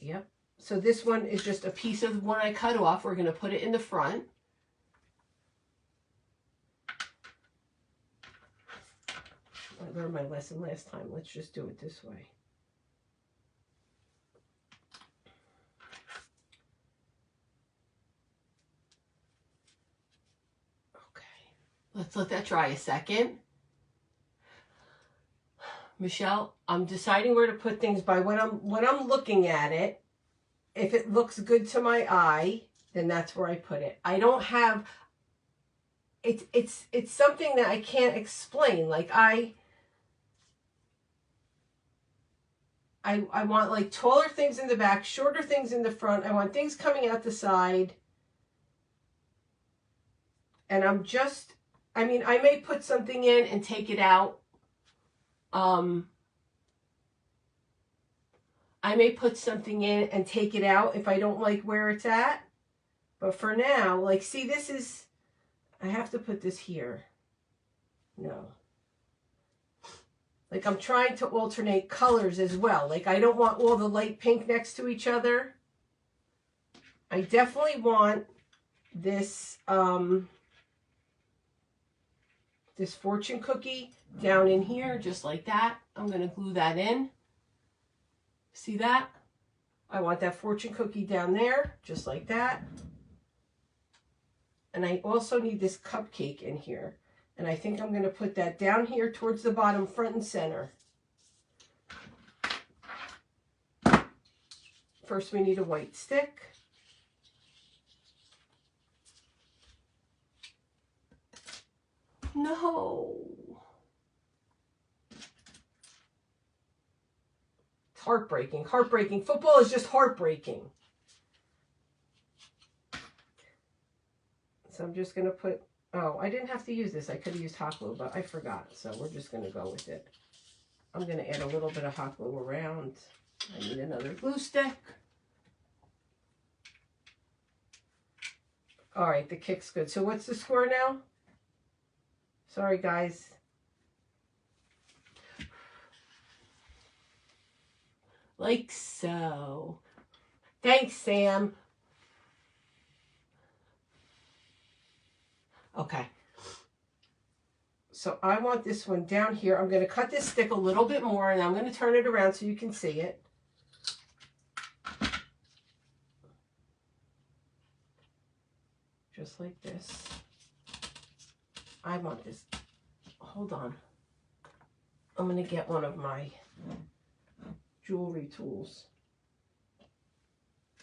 Yep. So this one is just a piece of the one I cut off. We're going to put it in the front. I learned my lesson last time. Let's just do it this way. Okay. Let's let that dry a second. Michelle, I'm deciding where to put things by when I'm looking at it. If it looks good to my eye, then that's where I put it. I don't have it's something that I can't explain. Like I want like taller things in the back, shorter things in the front. I want things coming out the side. And I may put something in and take it out. I may put something in and take it out if I don't like where it's at. But for now, like, see, I have to put this here. No. Like, I'm trying to alternate colors as well. Like, I don't want all the light pink next to each other. I definitely want this, this fortune cookie down in here, just like that. I'm going to glue that in. See that? I want that fortune cookie down there, just like that. And I also need this cupcake in here. And I think I'm going to put that down here towards the bottom, front and center. First, we need a white stick. No. It's heartbreaking. Heartbreaking. Football is just heartbreaking. So I'm just going to put, oh, I didn't have to use this. I could have used hot glue, but I forgot. So we're just going to go with it. I'm going to add a little bit of hot glue around. I need another glue stick. All right, the kick's good. So what's the score now? Sorry, guys. Like so. Thanks, Sam. Okay. So I want this one down here. I'm going to cut this stick a little bit more, and I'm going to turn it around so you can see it. Just like this. I want this. Hold on. I'm going to get one of my jewelry tools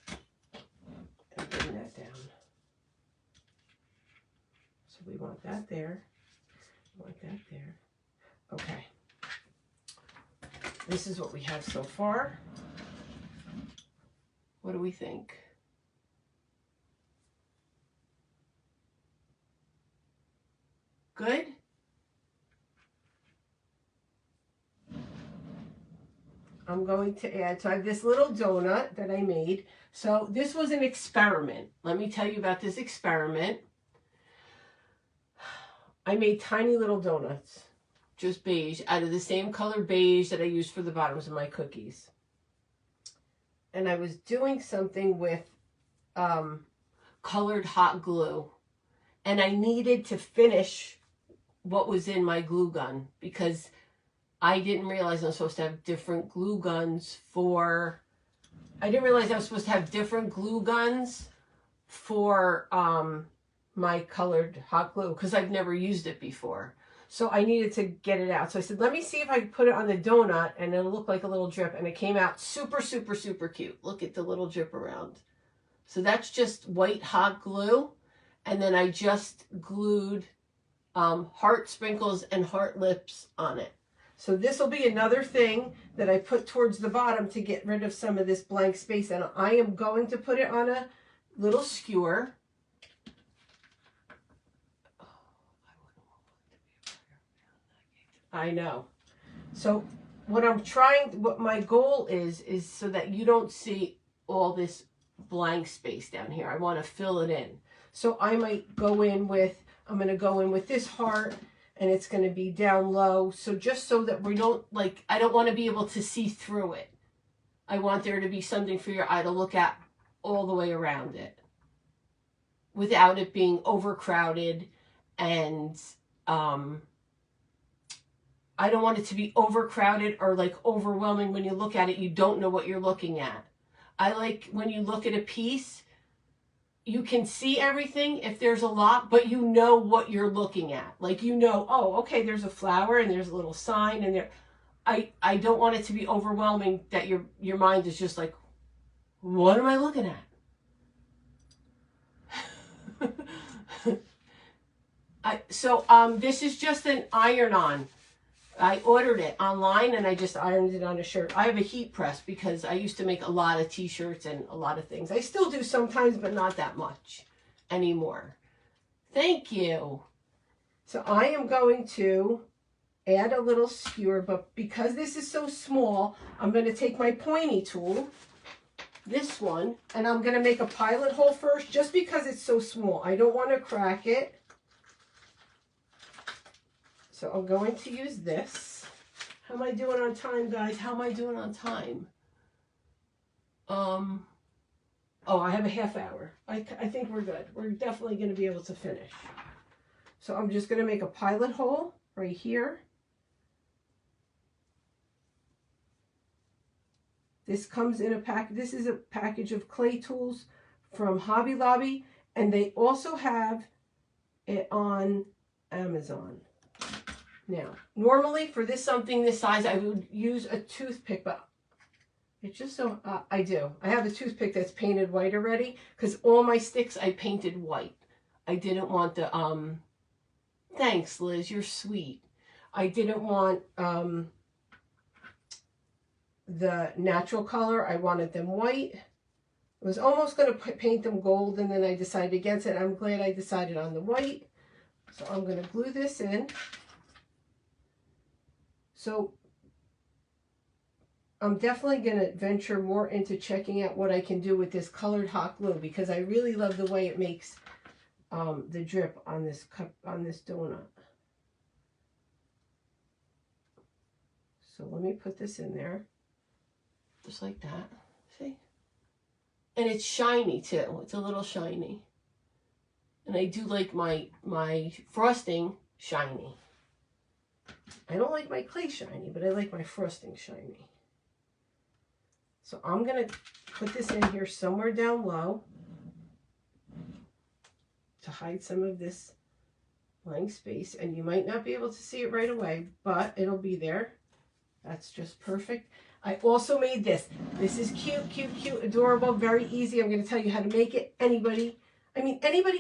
and bring that down. So we want that there. We want that there. Okay. This is what we have so far. What do we think? Good? I'm going to add, so I have this little donut that I made. So this was an experiment. Let me tell you about this experiment. I made tiny little donuts, just beige, out of the same color beige that I used for the bottoms of my cookies. And I was doing something with colored hot glue. And I needed to finish what was in my glue gun because I didn't realize I was supposed to have different glue guns for, I didn't realize I was supposed to have different glue guns for my colored hot glue because I've never used it before. So I needed to get it out. So I said, let me see if I can put it on the donut and it'll look like a little drip. And it came out super, super, super cute. Look at the little drip around. So that's just white hot glue. And then I just glued heart sprinkles and heart lips on it. So this will be another thing that I put towards the bottom to get rid of some of this blank space. And I am going to put it on a little skewer. I know. So what my goal is so that you don't see all this blank space down here. I want to fill it in. So I might go in with, I'm going to go in with this heart and it's going to be down low. So just so that we don't I don't want to be able to see through it. I want there to be something for your eye to look at all the way around it without it being overcrowded and, I don't want it to be overcrowded or overwhelming. When you look at it, you don't know what you're looking at. I like when you look at a piece, you can see everything if there's a lot, but you know what you're looking at. Oh, okay, there's a flower and there's a little sign and there. I don't want it to be overwhelming that your mind is just like, what am I looking at? This is just an iron-on. I ordered it online and I just ironed it on a shirt. I have a heat press because I used to make a lot of t-shirts and a lot of things. I still do sometimes, but not that much anymore. Thank you. So I am going to add a little skewer, but because this is so small, I'm going to take my pointy tool, this one, and I'm going to make a pilot hole first just because it's so small. I don't want to crack it. So I'm going to use this. How am I doing on time, guys? How am I doing on time? Oh, I have a half hour. I think we're good. We're definitely going to be able to finish. So I'm just going to make a pilot hole right here. This comes in a pack. This is a package of clay tools from Hobby Lobby, and they also have it on Amazon. Now, normally for something this size, I would use a toothpick, but it's just so, I do. I have a toothpick that's painted white already because all my sticks I painted white. I didn't want the, thanks Liz, you're sweet. I didn't want the natural color. I wanted them white. I was almost going to paint them gold and then I decided against it. I'm glad I decided on the white. So I'm going to glue this in. So I'm definitely going to venture more into checking out what I can do with this colored hot glue because I really love the way it makes the drip on this cup, on this donut. So let me put this in there, just like that. See? And it's shiny too. It's a little shiny. And I do like my frosting shiny. I don't like my clay shiny, but I like my frosting shiny. So I'm going to put this in here somewhere down low to hide some of this blank space. And you might not be able to see it right away, but it'll be there. That's just perfect. I also made this. This is cute, cute, cute, adorable, very easy. I'm going to tell you how to make it. Anybody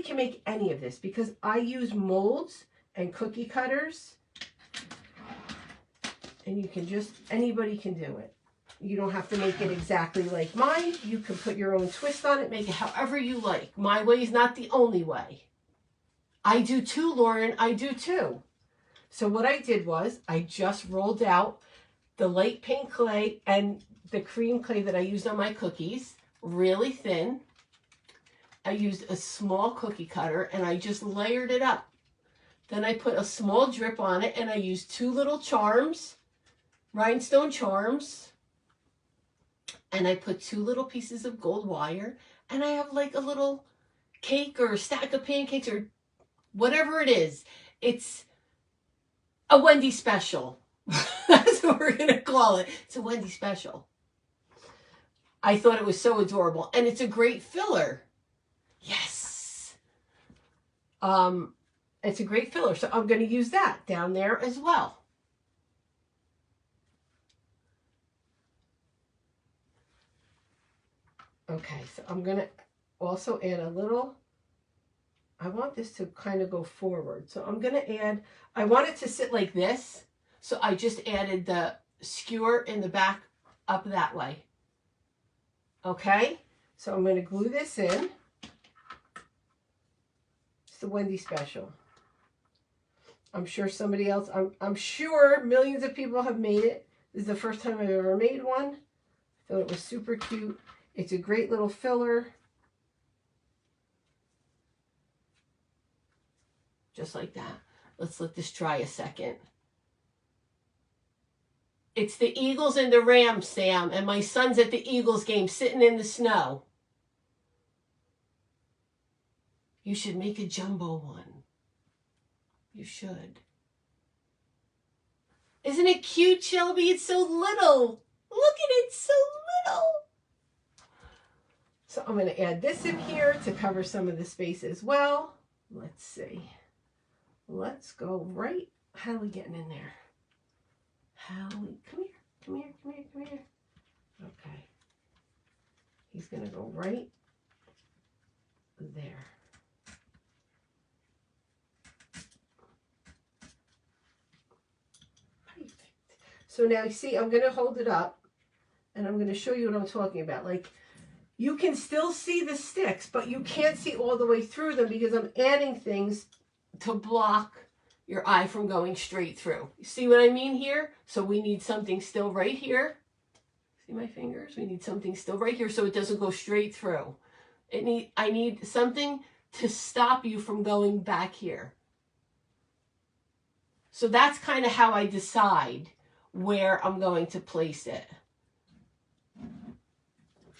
can make any of this because I use molds and cookie cutters. And you can anybody can do it. You don't have to make it exactly like mine. You can put your own twist on it, make it however you like. My way is not the only way. I do too, Lauren, I do too. So what I did was I just rolled out the light pink clay and the cream clay that I used on my cookies, really thin. I used a small cookie cutter and I just layered it up. Then I put a small drip on it and I used 2 little charms, rhinestone charms, and I put 2 little pieces of gold wire, and I have like a little cake or a stack of pancakes or whatever it is. It's a Wendy special. That's what we're going to call it. It's a Wendy special. I thought it was so adorable, and it's a great filler. Yes. It's a great filler. So I'm going to use that down there as well. Okay, so I'm going to also add a little, I want this to kind of go forward. So I'm going to add, I want it to sit like this. So I just added the skewer in the back up that way. Okay, so I'm going to glue this in. It's the Wendy special. I'm sure somebody else, I'm sure millions of people have made it. This is the first time I've ever made one. I thought it was super cute. It's a great little filler. Just like that. Let's let this dry a second. It's the Eagles and the Rams, Sam, and my son's at the Eagles game sitting in the snow. You should make a jumbo one. You should. Isn't it cute, Shelby? It's so little. Look at it, so little. So I'm going to add this in here to cover some of the space as well. Let's see. Let's go right. How are we getting in there? Hallie, come here, come here, come here, come here. Okay. He's going to go right there. Perfect. So now you see, I'm going to hold it up and I'm going to show you what I'm talking about. Like, you can still see the sticks, but you can't see all the way through them because I'm adding things to block your eye from going straight through. You see what I mean here? So we need something still right here. See my fingers? We need something still right here so it doesn't go straight through. I need something to stop you from going back here. So that's kind of how I decide where I'm going to place it.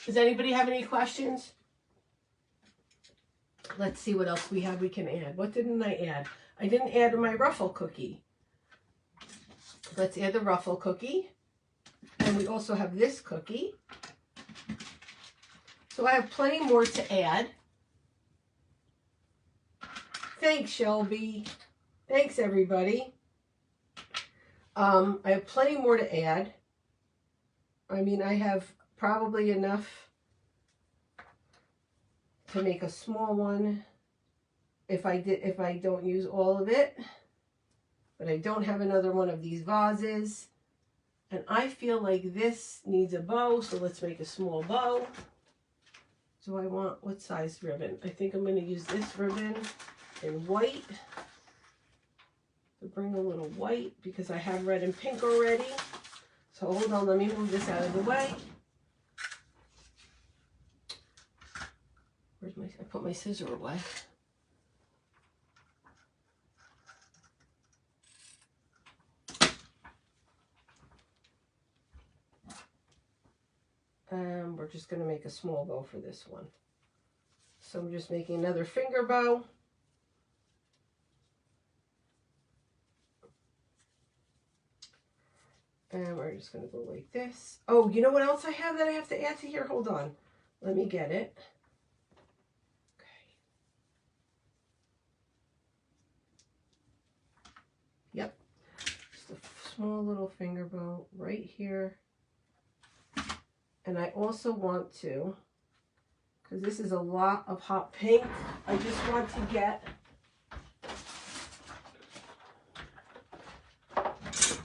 Does anybody have any questions? Let's see what else we have we can add. What didn't I add? I didn't add my ruffle cookie. Let's add the ruffle cookie. And we also have this cookie. So I have plenty more to add. Thanks, Shelby. Thanks, everybody. I have plenty more to add. I mean, I have probably enough to make a small one if I don't use all of it. But I don't have another one of these vases. And I feel like this needs a bow, so let's make a small bow. So I want, what size ribbon? I think I'm going to use this ribbon in white. To bring a little white because I have red and pink already. So hold on, let me move this out of the way. Where's my, I put my scissor away. And we're just going to make a small bow for this one. So I'm just making another finger bow. And we're just going to go like this. Oh, you know what else I have that I have to add to here? Hold on. Let me get it. Okay. Yep. Just a small little finger bow right here. And I also want to, because this is a lot of hot pink, I just want to get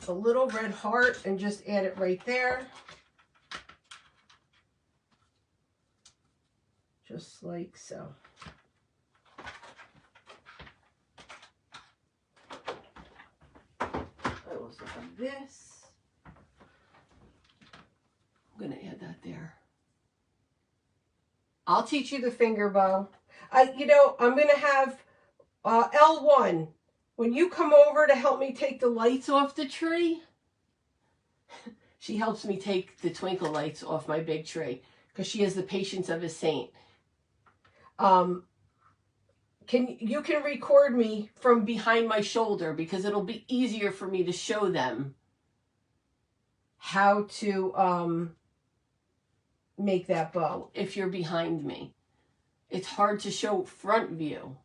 a little red heart and just add it right there. Just like so. I also have this. I'm going to add that there. I'll teach you the finger bow. You know, I'm going to have L1. When you come over to help me take the lights off the tree, she helps me take the twinkle lights off my big tree because she has the patience of a saint. You can record me from behind my shoulder because it'll be easier for me to show them how to make that bow if you're behind me. it's hard to show front view.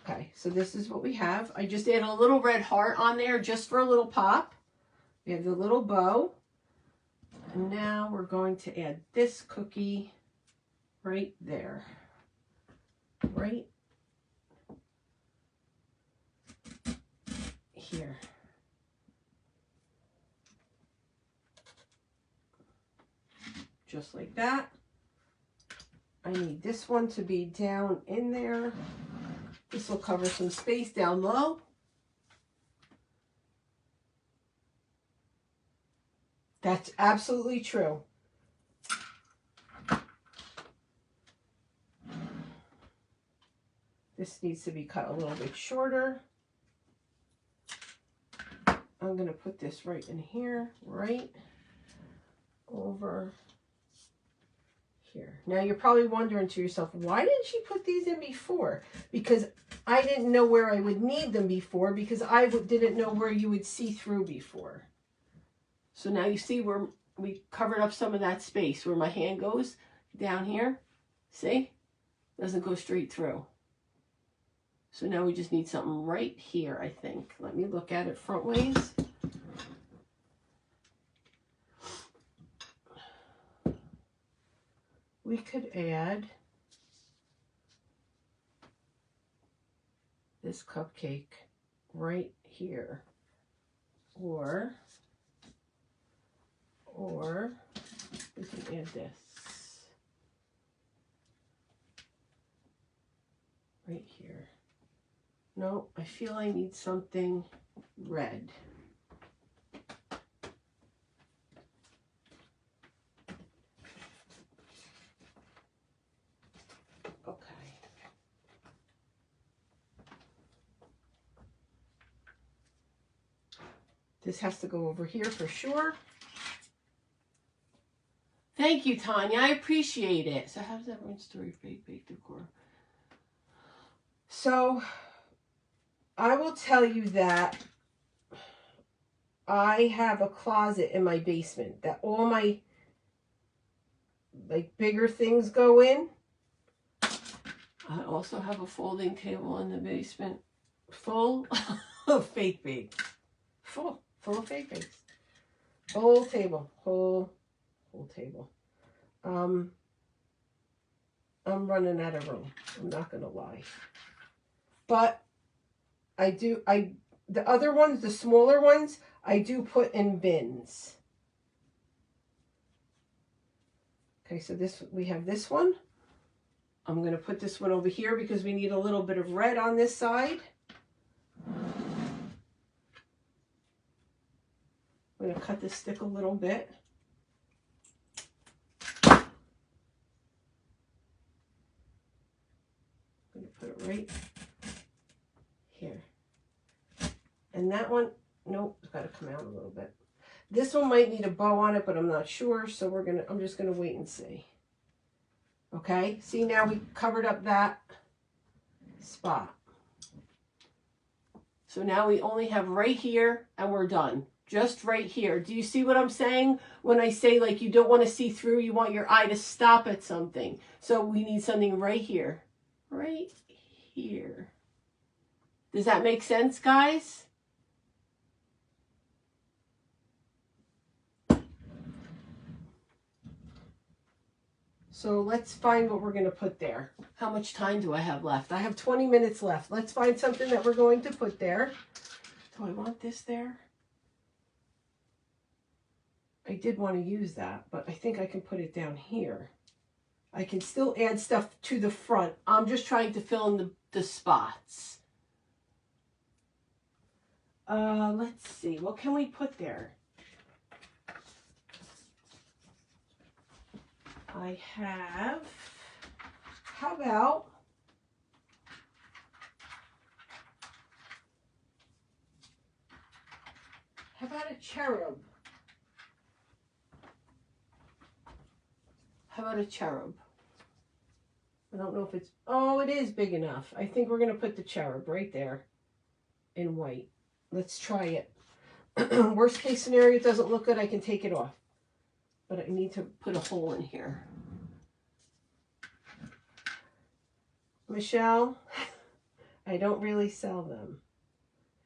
Okay, so this is what we have. I just added a little red heart on there just for a little pop. We have the little bow. And now we're going to add this cookie right there. Right here. Just like that. I need this one to be down in there. This will cover some space down low. That's absolutely true. This needs to be cut a little bit shorter. I'm going to put this right in here, right over here. Now you're probably wondering to yourself, why didn't she put these in before? Because I didn't know where I would need them before, because I didn't know where you would see through before. So now you see where we covered up some of that space where my hand goes down here. See? Doesn't go straight through. So now we just need something right here, I think. Let me look at it front ways. We could add this cupcake right here. Or we can add this right here. No, I feel I need something red. Okay. This has to go over here for sure. Thank you, Tanya. I appreciate it. So how does that run story fake decor? So I will tell you that I have a closet in my basement that all my like bigger things go in. I also have a folding table in the basement full of fake bakes. Full of fake bakes. Whole table. Whole table. I'm running out of room. I'm not gonna lie. But the other ones, the smaller ones, I do put in bins. Okay, so we have this one. I'm going to put this one over here because we need a little bit of red on this side. I'm going to cut this stick a little bit. I'm going to put it right here. And that one, nope, it's got to come out a little bit. This one might need a bow on it, but I'm not sure, so I'm just going to wait and see. Okay, see, now we covered up that spot. So now we only have right here and we're done. Just right here. Do you see what I'm saying? When I say like you don't want to see through, you want your eye to stop at something. So we need something right here. Right here. Does that make sense, guys? So let's find what we're going to put there. How much time do I have left? I have 20 minutes left. Let's find something that we're going to put there. Do I want this there? I did want to use that, but I think I can put it down here. I can still add stuff to the front. I'm just trying to fill in the spots. Let's see. What can we put there? I have, how about a cherub? How about a cherub? I don't know if it's, oh, it is big enough. I think we're going to put the cherub right there in white. Let's try it. Worst case scenario, it doesn't look good, I can take it off. But I need to put a hole in here. Michelle, I don't really sell them.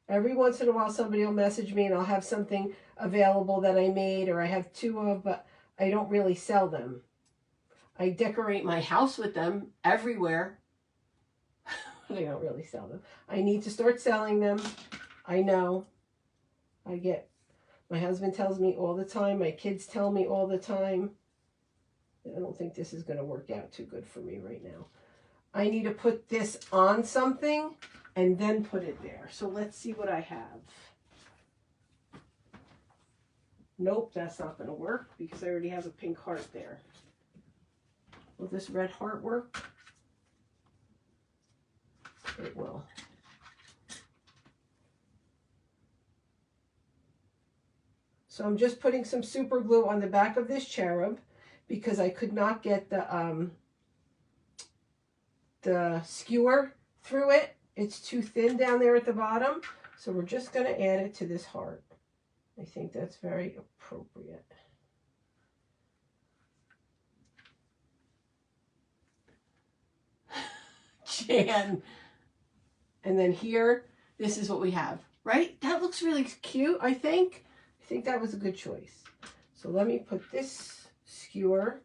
Every once in a while somebody will message me and I'll have something available that I made or I have two of, but I don't really sell them. I decorate my house with them everywhere. But I don't really sell them. I need to start selling them. I know. My husband tells me all the time. My kids tell me all the time. I don't think this is going to work out too good for me right now. I need to put this on something and then put it there. So let's see what I have. Nope, that's not going to work because I already have a pink heart there. Will this red heart work? It will. So I'm just putting some super glue on the back of this cherub because I could not get the skewer through it. It's too thin down there at the bottom. So we're just going to add it to this heart. I think that's very appropriate. Jan. And then here, this is what we have, right? That looks really cute, I think. I think that was a good choice. So let me put this skewer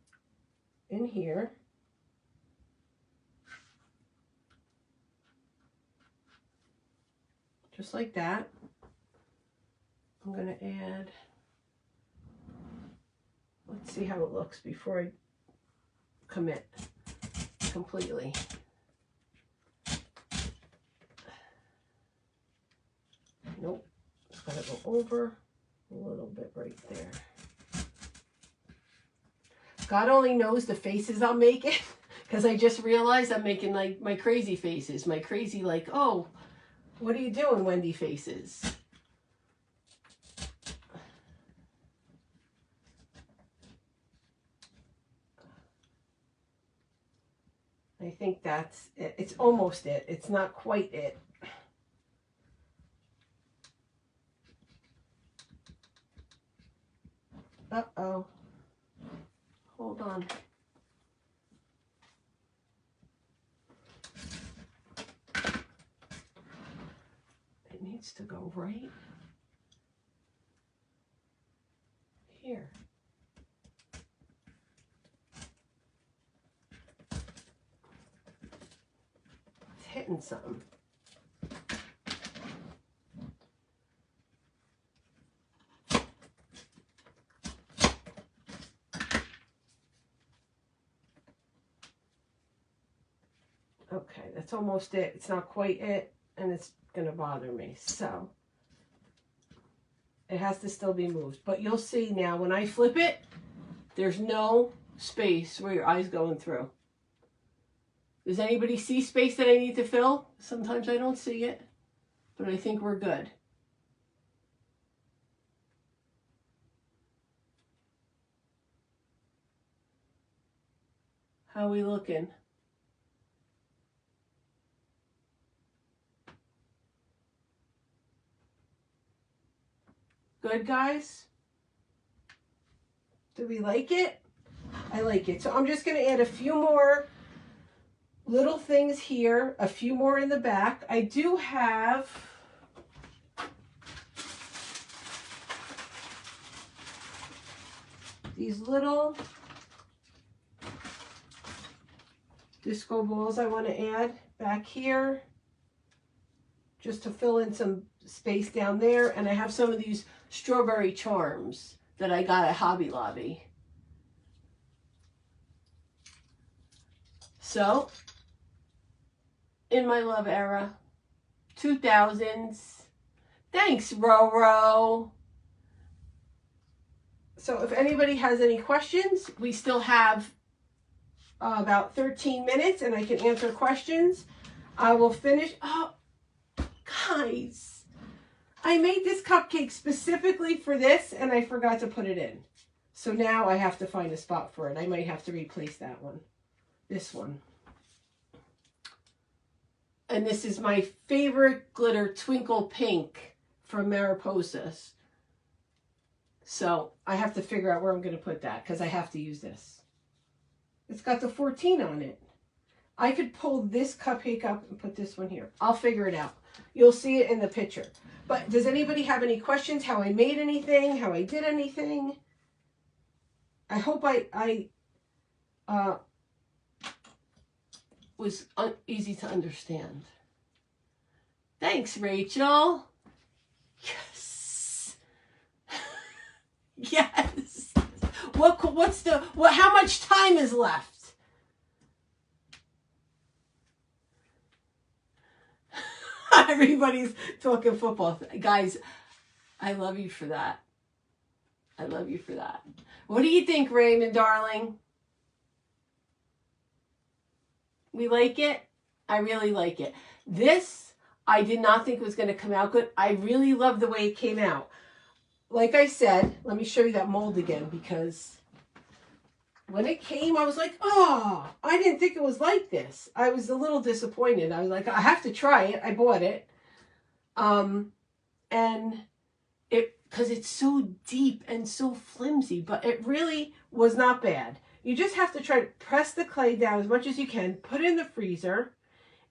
in here. Just like that. I'm going to add, let's see how it looks before I commit completely. Nope, it's going to go over a little bit right there. God only knows the faces I'm making because I just realized I'm making like my crazy faces, my crazy like, oh, what are you doing, Wendy faces? I think that's it. It's almost it. It's not quite it. Uh-oh. Hold on. It needs to go right here. It's hitting something. Okay, that's almost it. It's not quite it, and it's going to bother me. So it has to still be moved. But you'll see now when I flip it, there's no space where your eye's going through. Does anybody see space that I need to fill? Sometimes I don't see it, but I think we're good. How are we looking? Good, guys? Do we like it? I like it. So I'm just going to add a few more little things here, a few more in the back. I do have these little disco balls I want to add back here just to fill in some space down there. And I have some of these strawberry charms that I got at Hobby Lobby. So, in my love era, 2000s. Thanks, Roro. So if anybody has any questions, we still have about 13 minutes and I can answer questions. I will finish. Oh, guys, I made this cupcake specifically for this and I forgot to put it in. So now I have to find a spot for it. I might have to replace that one. This one. And this is my favorite glitter, Twinkle Pink from Mariposas. So I have to figure out where I'm going to put that because I have to use this. It's got the 14 on it. I could pull this cupcake up and put this one here. I'll figure it out. You'll see it in the picture. But does anybody have any questions? How I made anything? How I did anything? I hope I was easy to understand. Thanks, Rachel. Yes. Yes. How much time is left? Everybody's talking football. Guys, I love you for that. I love you for that. What do you think, Raymond, darling? We like it? I really like it. This, I did not think was going to come out good. I really love the way it came out. Like I said, let me show you that mold again, because when it came, I was like, oh, I didn't think it was like this. I was a little disappointed. I was like, I have to try it. I bought it. And because it's so deep and so flimsy, but it really was not bad. You just have to try to press the clay down as much as you can, put it in the freezer.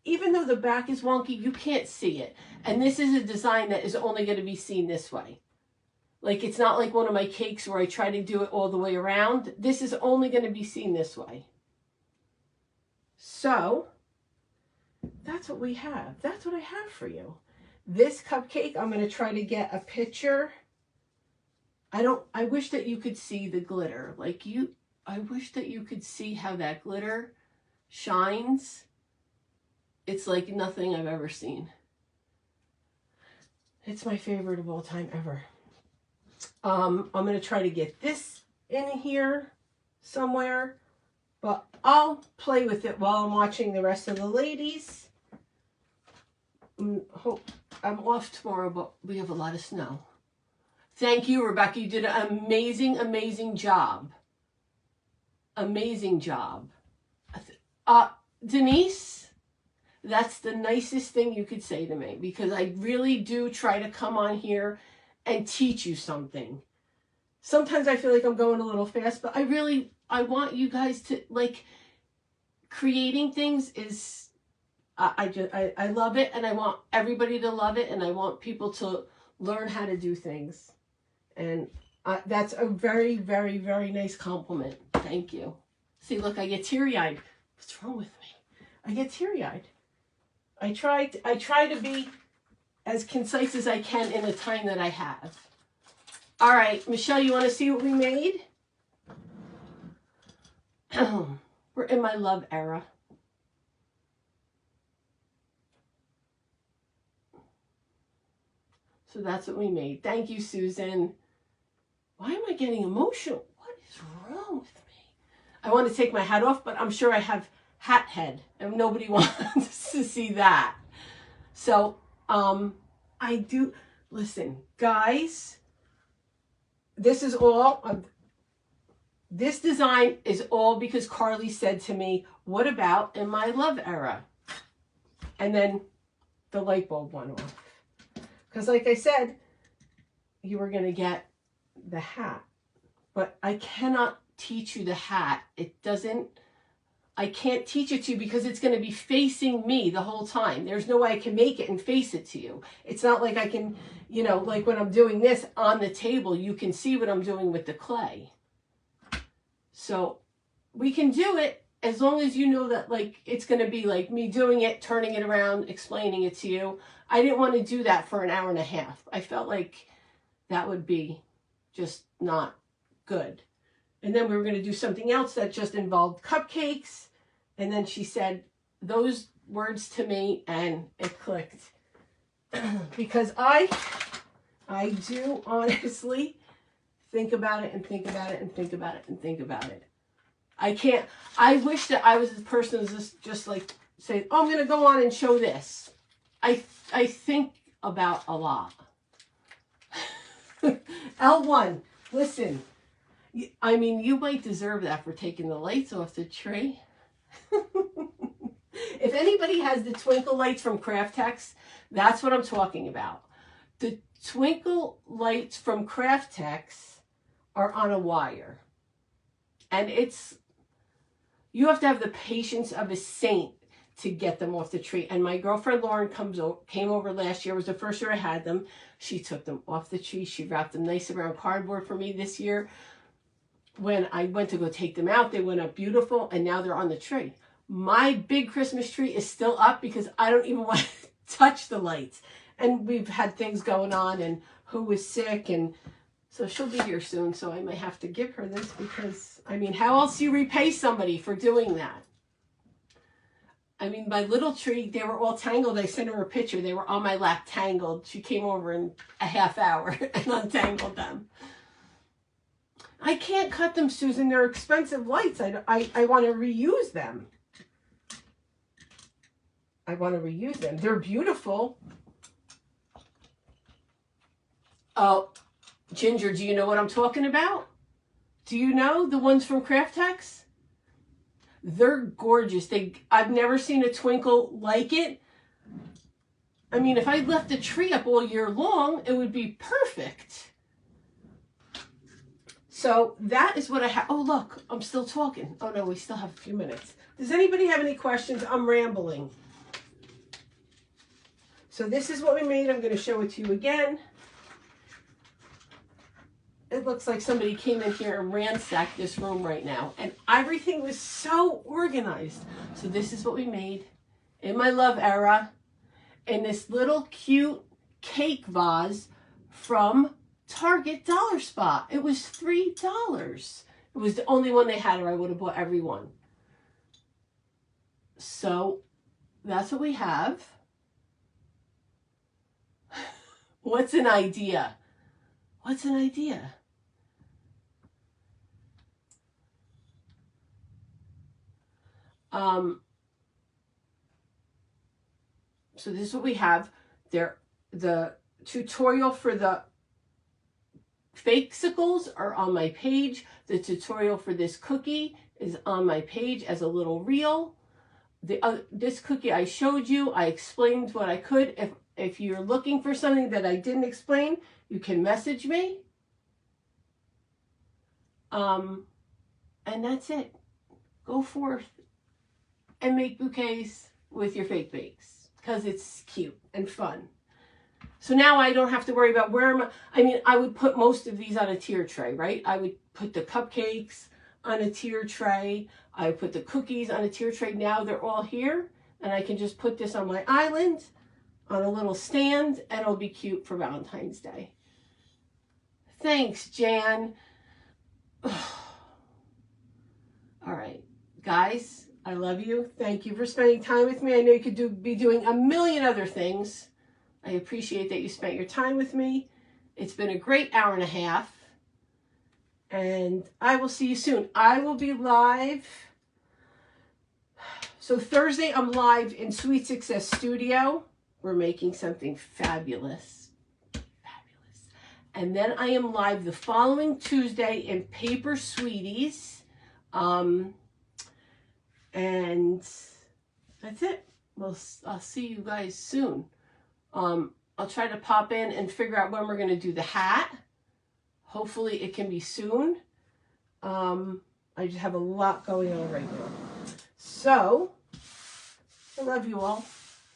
Even though the back is wonky, you can't see it. And this is a design that is only going to be seen this way. Like, it's not like one of my cakes where I try to do it all the way around. This is only going to be seen this way. So, that's what we have. That's what I have for you. This cupcake, I'm going to try to get a picture. I wish that you could see the glitter. I wish that you could see how that glitter shines. It's like nothing I've ever seen. It's my favorite of all time ever. I'm going to try to get this in here somewhere, but I'll play with it while I'm watching the rest of the ladies. I'm off tomorrow, but we have a lot of snow. Thank you, Rebecca. You did an amazing, amazing job. Amazing job. Denise, that's the nicest thing you could say to me, because I really do try to come on here and teach you something. Sometimes I feel like I'm going a little fast, but I want you guys to, like, creating things is, I love it, and I want everybody to love it, and I want people to learn how to do things. And that's a very, very, very nice compliment. Thank you. See, look, I get teary-eyed. What's wrong with me? I get teary-eyed. I try to be as concise as I can in the time that I have. All right, Michelle, you want to see what we made? We're in my love era. So that's what we made. Thank you, Susan. Why am I getting emotional? What is wrong with me? I want to take my hat off, but I'm sure I have hat head, and nobody wants to see that. So, I do, listen, guys, this is all, this design is all because Carly said to me, what about in my love era? And then the light bulb went off. Because like I said, you were going to get the hat, but I cannot teach you the hat. I can't teach it to you because it's going to be facing me the whole time. There's no way I can make it and face it to you. It's not like I can, like when I'm doing this on the table, you can see what I'm doing with the clay. So we can do it as long as you know that, like, it's going to be like me doing it, turning it around, explaining it to you. I didn't want to do that for an hour and a half. I felt like that would be just not good. And then we were going to do something else that just involved cupcakes. And then she said those words to me and it clicked. Because I do honestly think about it and think about it and think about it and think about it. I wish that I was the person who's just like say, oh, I'm going to go on and show this. I think about a lot. L1, listen. I mean, you might deserve that for taking the lights off the tree. If anybody has the twinkle lights from Craftex, that's what I'm talking about. The twinkle lights from Craftex are on a wire. And you have to have the patience of a saint to get them off the tree. And my girlfriend Lauren came over last year. It was the first year I had them. She took them off the tree. She wrapped them nice around cardboard for me this year. When I went to go take them out, they went up beautiful, and now they're on the tree. My big Christmas tree is still up because I don't even want to touch the lights. And we've had things going on, and who was sick, and so she'll be here soon, so I might have to give her this because, I mean, how else do you repay somebody for doing that? I mean, my little tree, they were all tangled. I sent her a picture. They were on my lap tangled. She came over in a half hour and untangled them. I can't cut them, Susan. They're expensive lights. I want to reuse them. I want to reuse them. They're beautiful. Oh, Ginger, do you know what I'm talking about? Do you know the ones from Craft Tex? They're gorgeous. I've never seen a twinkle like it. I mean, if I left the tree up all year long, it would be perfect. So that is what I have. Oh, look, I'm still talking. Oh, no, we still have a few minutes. Does anybody have any questions? I'm rambling. So this is what we made. I'm going to show it to you again. It looks like somebody came in here and ransacked this room right now. And everything was so organized. So this is what we made in my love era. In this little cute cake vase from Target Dollar Spot. It was $3. It was the only one they had, or I would have bought every one. So that's what we have. What's an idea? What's an idea? So this is what we have. The tutorial for the fakesicles are on my page. The tutorial for this cookie is on my page as a little reel. This cookie I showed you, I explained what I could. If you're looking for something that I didn't explain, you can message me. And that's it. Go forth and make bouquets with your fake bakes because it's cute and fun. So now I don't have to worry about I would put most of these on a tier tray, right? I would put the cupcakes on a tier tray. I would put the cookies on a tier tray. Now they're all here, and I can just put this on my island on a little stand, and it'll be cute for Valentine's Day. Thanks, Jan. All right, guys, I love you. Thank you for spending time with me. I know you could be doing a million other things. I appreciate that you spent your time with me. It's been a great hour and a half. And I will see you soon. I will be live. So Thursday, I'm live in Sweet Success Studio. We're making something fabulous. Fabulous. And then I am live the following Tuesday in Paper Sweeties. And that's it. I'll see you guys soon. I'll try to pop in and figure out when we're going to do the hat. Hopefully it can be soon. I just have a lot going on right now. So, I love you all.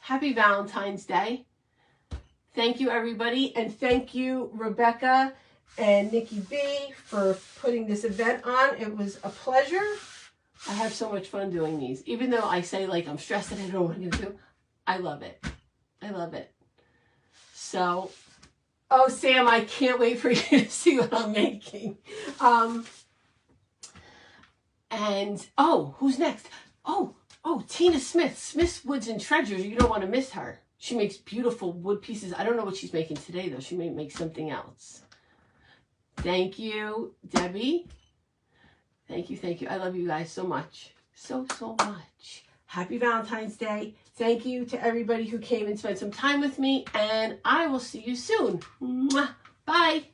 Happy Valentine's Day. Thank you, everybody. And thank you, Rebecca and Nikki B, for putting this event on. It was a pleasure. I have so much fun doing these. Even though I say, like, I'm stressed and I don't know what I'm going to do. I love it. I love it. So, oh, Sam, I can't wait for you to see what I'm making. And, oh, who's next? Oh, Tina Smith, Smith's Woods and Treasures. You don't want to miss her. She makes beautiful wood pieces. I don't know what she's making today, though. She may make something else. Thank you, Debbie. Thank you, thank you. I love you guys so much. So much. Happy Valentine's Day. Thank you to everybody who came and spent some time with me, and I will see you soon. Mwah. Bye.